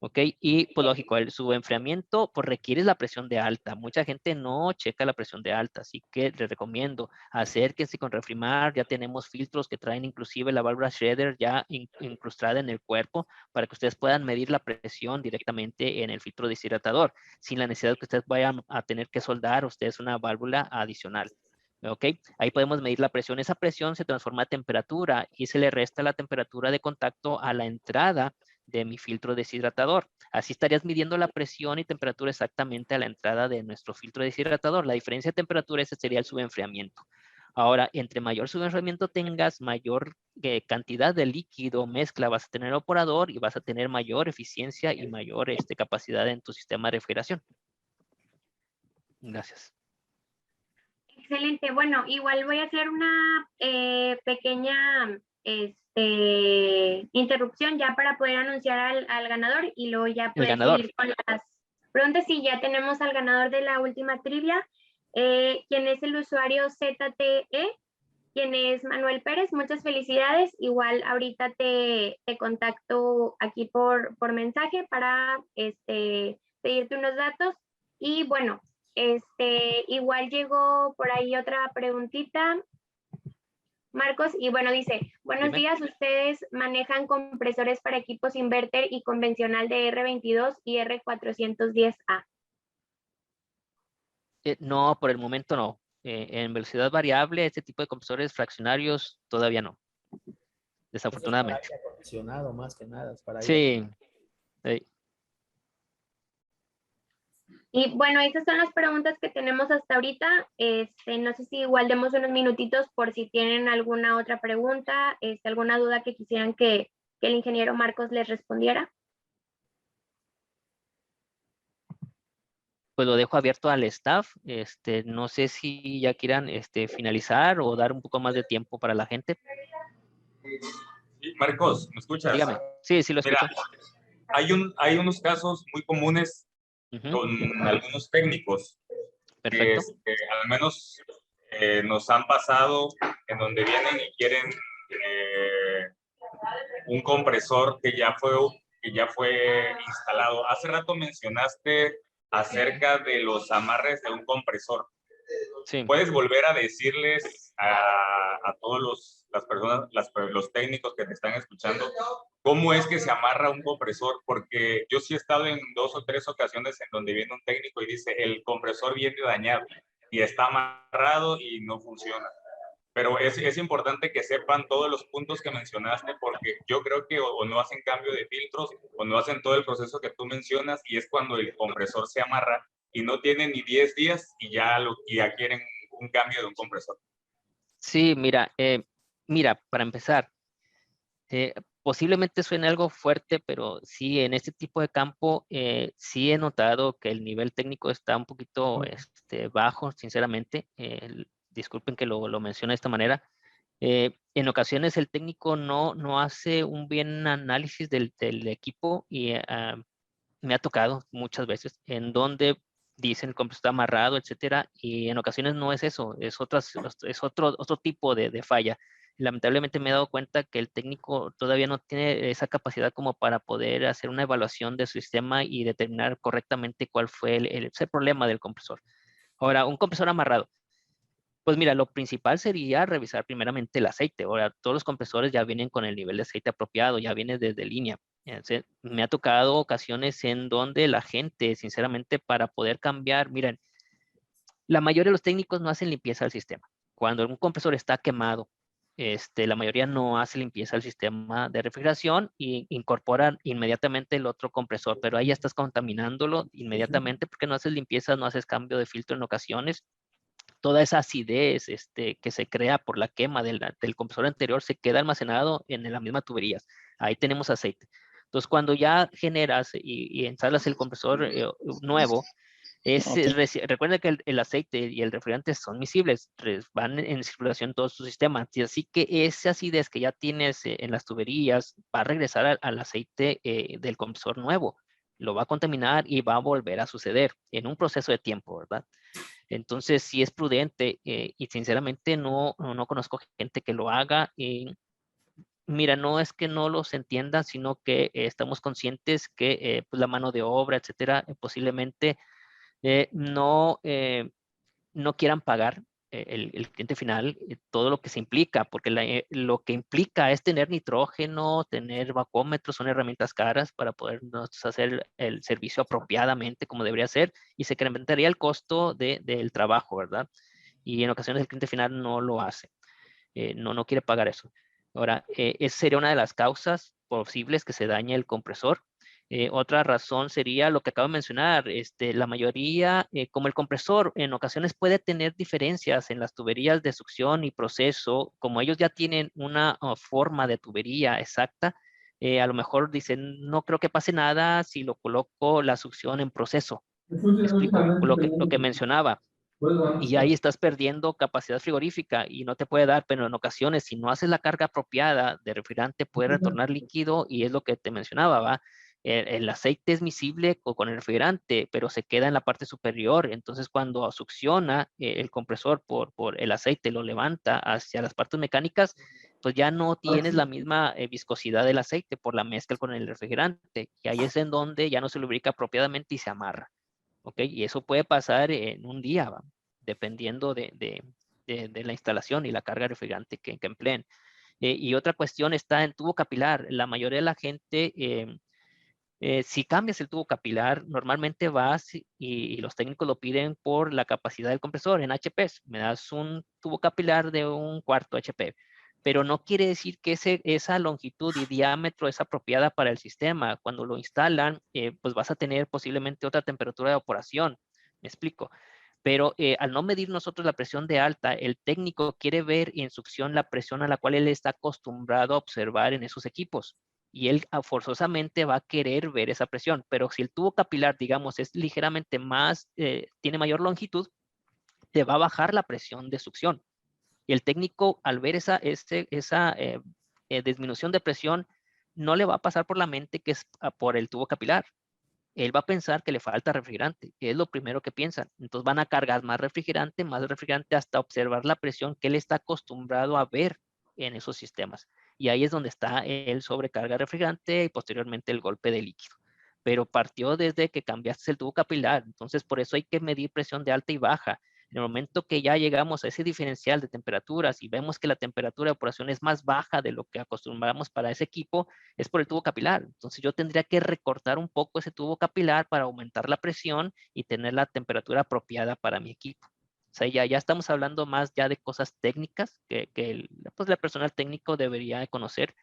[SPEAKER 4] ¿Ok? Y pues lógico, el subenfriamiento pues requiere la presión de alta. Mucha gente no checa la presión de alta, así que les recomiendo, acérquense con Refrimar. Ya tenemos filtros que traen inclusive la válvula Schroeder ya incrustada en el cuerpo para que ustedes puedan medir la presión directamente en el filtro deshidratador, sin la necesidad que ustedes vayan a tener que soldar ustedes una válvula adicional. ¿Ok? Ahí podemos medir la presión. Esa presión se transforma a temperatura y se le resta la temperatura de contacto a la entrada de mi filtro deshidratador. Así estarías midiendo la presión y temperatura exactamente a la entrada de nuestro filtro deshidratador. La diferencia de temperatura, ese sería el subenfriamiento. Ahora, entre mayor subenfriamiento tengas, mayor cantidad de líquido mezcla vas a tener el operador y vas a tener mayor eficiencia y mayor capacidad en tu sistema de refrigeración. Gracias.
[SPEAKER 5] Excelente. Bueno, igual voy a hacer una pequeña interrupción ya para poder anunciar al ganador y luego ya poder seguir con las preguntas. Sí, ya tenemos al ganador de la última trivia, quien es el usuario ZTE, quien es Manuel Pérez. Muchas felicidades. Igual ahorita te contacto aquí por mensaje para pedirte unos datos. Y bueno, igual llegó por ahí otra preguntita, Marcos, y bueno, dice, buenos días, ustedes manejan compresores para equipos inverter y convencional de R22 y R410A.
[SPEAKER 4] No, por el momento no. En velocidad variable, este tipo de compresores fraccionarios todavía no. Desafortunadamente.
[SPEAKER 3] Eso es para aire acondicionado más que nada. Es para
[SPEAKER 4] sí.
[SPEAKER 5] Y bueno, esas son las preguntas que tenemos hasta ahorita. No sé si igual demos unos minutitos por si tienen alguna otra pregunta, alguna duda que quisieran que el ingeniero Marcos les respondiera.
[SPEAKER 4] Pues lo dejo abierto al staff. No sé si ya quieran finalizar o dar un poco más de tiempo para la gente.
[SPEAKER 6] Sí, Marcos, ¿me escuchas?
[SPEAKER 4] Dígame. Sí, sí lo escucho.
[SPEAKER 6] Mira, hay unos casos muy comunes con algunos técnicos.
[SPEAKER 4] Perfecto.
[SPEAKER 6] Al menos nos han pasado en donde vienen y quieren un compresor que ya fue instalado. Hace rato mencionaste acerca de los amarres de un compresor.
[SPEAKER 4] Sí.
[SPEAKER 6] ¿Puedes volver a decirles a todos las personas, los técnicos que te están escuchando, cómo es que se amarra un compresor? Porque yo sí he estado en 2 o 3 ocasiones en donde viene un técnico y dice, el compresor viene dañado y está amarrado y no funciona. Pero es importante que sepan todos los puntos que mencionaste, porque yo creo que o no hacen cambio de filtros o no hacen todo el proceso que tú mencionas, y es cuando el compresor se amarra y no tiene ni 10 días y ya quieren un cambio de un compresor.
[SPEAKER 4] Sí, mira, para empezar, posiblemente suene algo fuerte, pero sí, en este tipo de campo, sí he notado que el nivel técnico está un poquito bajo, sinceramente. Disculpen que lo mencione de esta manera. En ocasiones el técnico no hace un bien análisis del equipo y me ha tocado muchas veces en donde dicen el compresor está amarrado, etcétera, y en ocasiones no es eso, es otro tipo de falla. Lamentablemente me he dado cuenta que el técnico todavía no tiene esa capacidad como para poder hacer una evaluación de su sistema y determinar correctamente cuál fue ese problema del compresor. Ahora, un compresor amarrado. Pues mira, lo principal sería revisar primeramente el aceite. Ahora, todos los compresores ya vienen con el nivel de aceite apropiado, ya viene desde línea. Me ha tocado ocasiones en donde la gente, sinceramente, para poder cambiar, miren, la mayoría de los técnicos no hacen limpieza al sistema. Cuando un compresor está quemado, la mayoría no hace limpieza al sistema de refrigeración y incorporan inmediatamente el otro compresor, pero ahí ya estás contaminándolo inmediatamente porque no haces limpieza, no haces cambio de filtro en ocasiones. Toda esa acidez que se crea por la quema del compresor anterior se queda almacenado en la misma tubería. Ahí tenemos aceite. Entonces, cuando ya generas y instalas el compresor nuevo, recuerda que el aceite y el refrigerante son miscibles, van en circulación todos sus sistemas. Y así que esa acidez que ya tienes en las tuberías va a regresar al aceite del compresor nuevo. Lo va a contaminar y va a volver a suceder en un proceso de tiempo, ¿verdad? Entonces, sí es prudente y sinceramente no conozco gente que lo haga. Mira, no es que no los entiendan, sino que estamos conscientes que pues la mano de obra, etcétera, posiblemente no quieran pagar el cliente final todo lo que se implica, porque lo que implica es tener nitrógeno, tener vacúmetros, son herramientas caras para poder hacer el servicio apropiadamente como debería ser y se incrementaría el costo del trabajo, ¿verdad? Y en ocasiones el cliente final no lo hace, no quiere pagar eso. Ahora, esa sería una de las causas posibles que se dañe el compresor. Otra razón sería lo que acabo de mencionar, la mayoría, como el compresor en ocasiones puede tener diferencias en las tuberías de succión y proceso, como ellos ya tienen una forma de tubería exacta, a lo mejor dicen, no creo que pase nada si lo coloco la succión en proceso. ¿Me explico? Lo que mencionaba. Y ahí estás perdiendo capacidad frigorífica y no te puede dar, pero en ocasiones, si no haces la carga apropiada de refrigerante, puede retornar líquido y es lo que te mencionaba, ¿va? El aceite es miscible con el refrigerante, pero se queda en la parte superior. Entonces, cuando succiona el compresor por el aceite, lo levanta hacia las partes mecánicas, pues ya no tienes la misma viscosidad del aceite por la mezcla con el refrigerante. Y ahí es en donde ya no se lubrica apropiadamente y se amarra. ¿Ok? Y eso puede pasar en un día, ¿va? Dependiendo de la instalación y la carga refrigerante que empleen. Y otra cuestión está en tubo capilar. La mayoría de la gente, si cambias el tubo capilar, normalmente vas y los técnicos lo piden por la capacidad del compresor en HPs. Me das un tubo capilar de 1/4 HP, pero no quiere decir que esa longitud y diámetro es apropiada para el sistema. Cuando lo instalan, pues vas a tener posiblemente otra temperatura de operación. Me explico. Pero al no medir nosotros la presión de alta, el técnico quiere ver en succión la presión a la cual él está acostumbrado a observar en esos equipos. Y él forzosamente va a querer ver esa presión. Pero si el tubo capilar, digamos, es ligeramente más, tiene mayor longitud, te va a bajar la presión de succión. Y el técnico, al ver esa disminución de presión, no le va a pasar por la mente que es por el tubo capilar. Él va a pensar que le falta refrigerante, que es lo primero que piensan. Entonces van a cargar más refrigerante hasta observar la presión que él está acostumbrado a ver en esos sistemas. Y ahí es donde está el sobrecarga refrigerante y posteriormente el golpe de líquido. Pero partió desde que cambiaste el tubo capilar. Entonces por eso hay que medir presión de alta y baja. En el momento que ya llegamos a ese diferencial de temperaturas y vemos que la temperatura de operación es más baja de lo que acostumbramos para ese equipo, es por el tubo capilar. Entonces yo tendría que recortar un poco ese tubo capilar para aumentar la presión y tener la temperatura apropiada para mi equipo. O sea, ya estamos hablando más ya de cosas técnicas que el personal técnico debería conocer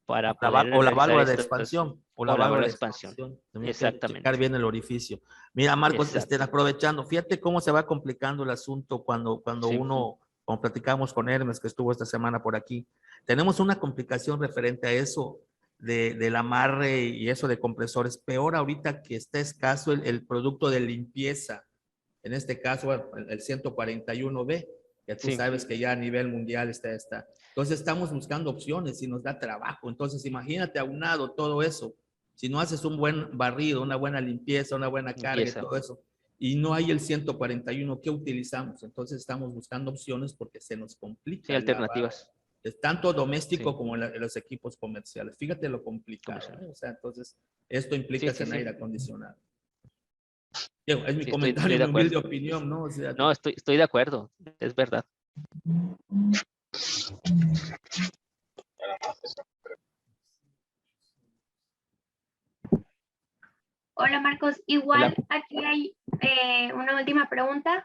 [SPEAKER 4] para poder
[SPEAKER 3] O la
[SPEAKER 4] realizar
[SPEAKER 3] válvula de
[SPEAKER 4] estas,
[SPEAKER 3] expansión.
[SPEAKER 4] o la válvula de expansión.
[SPEAKER 3] También hay que
[SPEAKER 4] Exactamente.
[SPEAKER 3] checar bien el orificio. Mira, Marcos,
[SPEAKER 4] Exacto.
[SPEAKER 3] aprovechando, fíjate cómo se va complicando el asunto cuando
[SPEAKER 4] Sí.
[SPEAKER 3] uno, como platicamos con Hermes, que estuvo esta semana por aquí, tenemos una complicación referente a eso del amarre y eso de compresores. Peor ahorita que está escaso el producto de limpieza. En este caso, el 141B, que tú
[SPEAKER 4] Sí.
[SPEAKER 3] sabes que ya a nivel mundial está. Entonces estamos buscando opciones y nos da trabajo. Entonces imagínate aunado todo eso, Si no haces un buen barrido, una buena limpieza, una buena carga y todo eso, y no hay el 141, ¿qué utilizamos? Entonces estamos buscando opciones porque se nos complica.
[SPEAKER 4] Sí, alternativas.
[SPEAKER 3] Es tanto doméstico
[SPEAKER 4] Sí.
[SPEAKER 3] como en los equipos comerciales. Fíjate lo complicado. O sea, entonces, esto implica en aire acondicionado. Digo, es mi comentario, mi humilde opinión, ¿no? O sea,
[SPEAKER 4] no, estoy de acuerdo, es verdad.
[SPEAKER 5] Hola Marcos, igual
[SPEAKER 4] Hola.
[SPEAKER 5] aquí hay una última pregunta,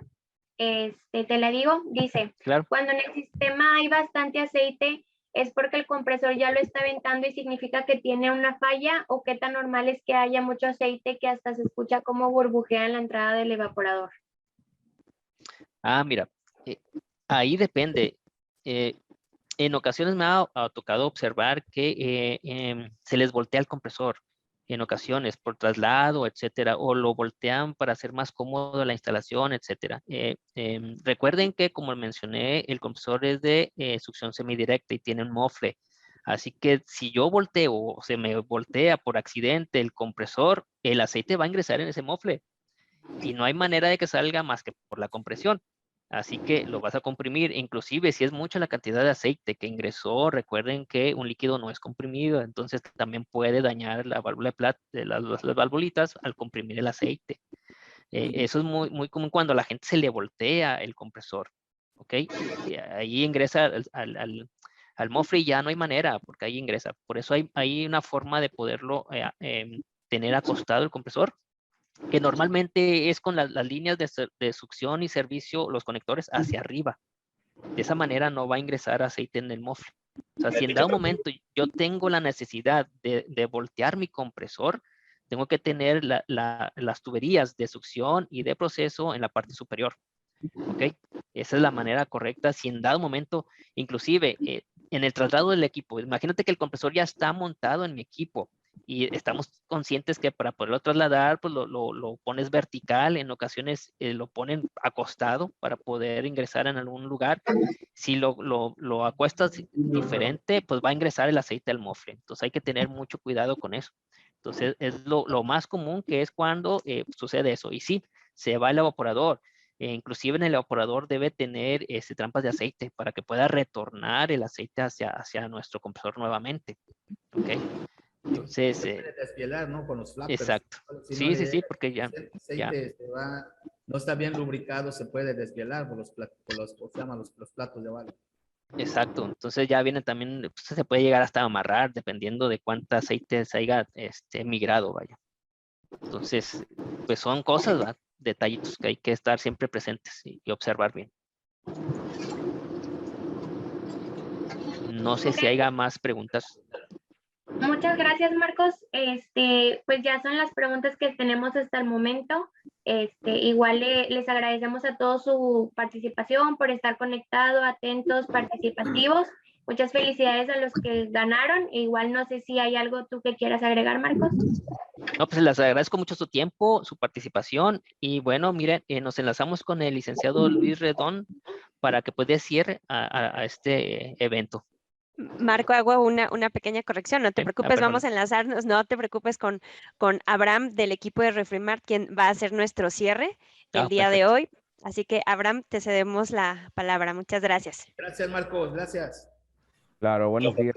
[SPEAKER 5] te la digo, dice,
[SPEAKER 4] Claro.
[SPEAKER 5] cuando en el sistema hay bastante aceite, ¿es porque el compresor ya lo está aventando y significa que tiene una falla? ¿O qué tan normal es que haya mucho aceite que hasta se escucha como burbujea en la entrada del evaporador?
[SPEAKER 4] Ah, mira, ahí depende. En ocasiones me ha tocado observar que se les voltea el compresor en ocasiones por traslado, etcétera, o lo voltean para hacer más cómodo la instalación, etcétera. Recuerden que, como mencioné, el compresor es de succión semidirecta y tiene un mofle. Así que si yo volteo o se me voltea por accidente el compresor, el aceite va a ingresar en ese mofle y no hay manera de que salga más que por la compresión. Así que lo vas a comprimir, inclusive si es mucha la cantidad de aceite que ingresó, recuerden que un líquido no es comprimido, entonces también puede dañar la válvula de plata, las valvulitas al comprimir el aceite. Eso es muy común cuando a la gente se le voltea el compresor, ¿ok? Y ahí ingresa al mofle y ya no hay manera, porque ahí ingresa. Por eso hay una forma de poderlo tener acostado el compresor, que normalmente es con las líneas de succión y servicio, los conectores hacia arriba. De esa manera no va a ingresar aceite en el mofle. O sea, si en dado momento yo tengo la necesidad de voltear mi compresor, tengo que tener las tuberías de succión y de proceso en la parte superior. ¿Ok? Esa es la manera correcta. Si en dado momento, inclusive en el traslado del equipo, imagínate que el compresor ya está montado en mi equipo y estamos conscientes que para poderlo trasladar, pues lo pones vertical, en ocasiones lo ponen acostado para poder ingresar en algún lugar. Si lo acuestas diferente, pues va a ingresar el aceite al mofle. Entonces hay que tener mucho cuidado con eso. Entonces es lo más común que es cuando sucede eso. Y sí, se va el evaporador. Inclusive en el evaporador debe tener trampas de aceite para que pueda retornar el aceite hacia nuestro compresor nuevamente. ¿Ok? Entonces,
[SPEAKER 3] se puede desvielar, ¿no? Con los flappers.
[SPEAKER 4] Exacto.
[SPEAKER 3] Si
[SPEAKER 4] Sí,
[SPEAKER 3] no
[SPEAKER 4] sí, sí, porque ya.
[SPEAKER 3] el aceite no está bien lubricado, se puede desvielar por los platos de baile.
[SPEAKER 4] Exacto. Entonces ya viene también, pues, se puede llegar hasta amarrar dependiendo de cuánta aceite se haya migrado, vaya. Entonces, pues son cosas, ¿verdad? Detallitos que hay que estar siempre presentes y observar bien. No sé si haya más preguntas.
[SPEAKER 5] Muchas gracias, Marcos. Pues ya son las preguntas que tenemos hasta el momento. Igual les agradecemos a todos su participación, por estar conectados, atentos, participativos. Muchas felicidades a los que ganaron. Igual no sé si hay algo tú que quieras agregar, Marcos.
[SPEAKER 4] No, pues les agradezco mucho su tiempo, su participación y bueno, miren, nos enlazamos con el licenciado Luis Redón para que pueda cierre a este evento.
[SPEAKER 1] Marco, hago una pequeña corrección, no te preocupes, vamos a enlazarnos, no te preocupes con Abraham del equipo de Refrimart, quien va a hacer nuestro cierre el día de hoy. Así que, Abraham, te cedemos la palabra. Muchas gracias.
[SPEAKER 3] Gracias, Marcos, gracias.
[SPEAKER 2] Claro, buenos días.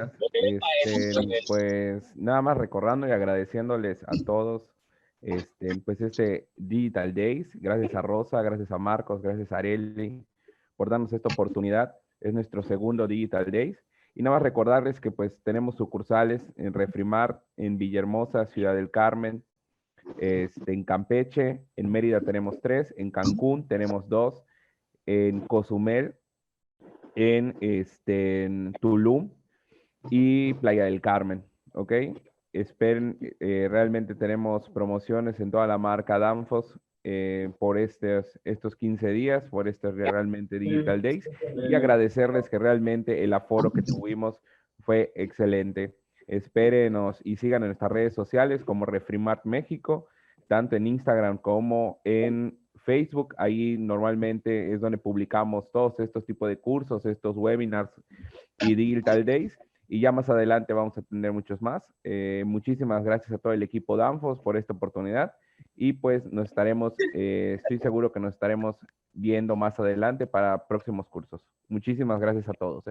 [SPEAKER 2] Pues nada más recordando y agradeciéndoles a todos pues este Digital Days. Gracias a Rosa, gracias a Marcos, gracias a Areli por darnos esta oportunidad. Es nuestro segundo Digital Days. Y nada más recordarles que pues tenemos sucursales en Refrimart, en Villahermosa, Ciudad del Carmen, en Campeche, en Mérida tenemos 3, en Cancún tenemos 2, en Cozumel, en Tulum y Playa del Carmen, ¿ok? Esperen, realmente tenemos promociones en toda la marca Danfoss por estos 15 días, por estos realmente Digital Days, y agradecerles que realmente el aforo que tuvimos fue excelente. Espérenos y sigan en nuestras redes sociales como Refrimart México, tanto en Instagram como en Facebook. Ahí normalmente es donde publicamos todos estos tipos de cursos, estos webinars y Digital Days. y ya más adelante vamos a tener muchos más. Muchísimas gracias a todo el equipo Danfoss por esta oportunidad y pues nos estaremos, estoy seguro que nos estaremos viendo más adelante para próximos cursos. Muchísimas gracias a todos.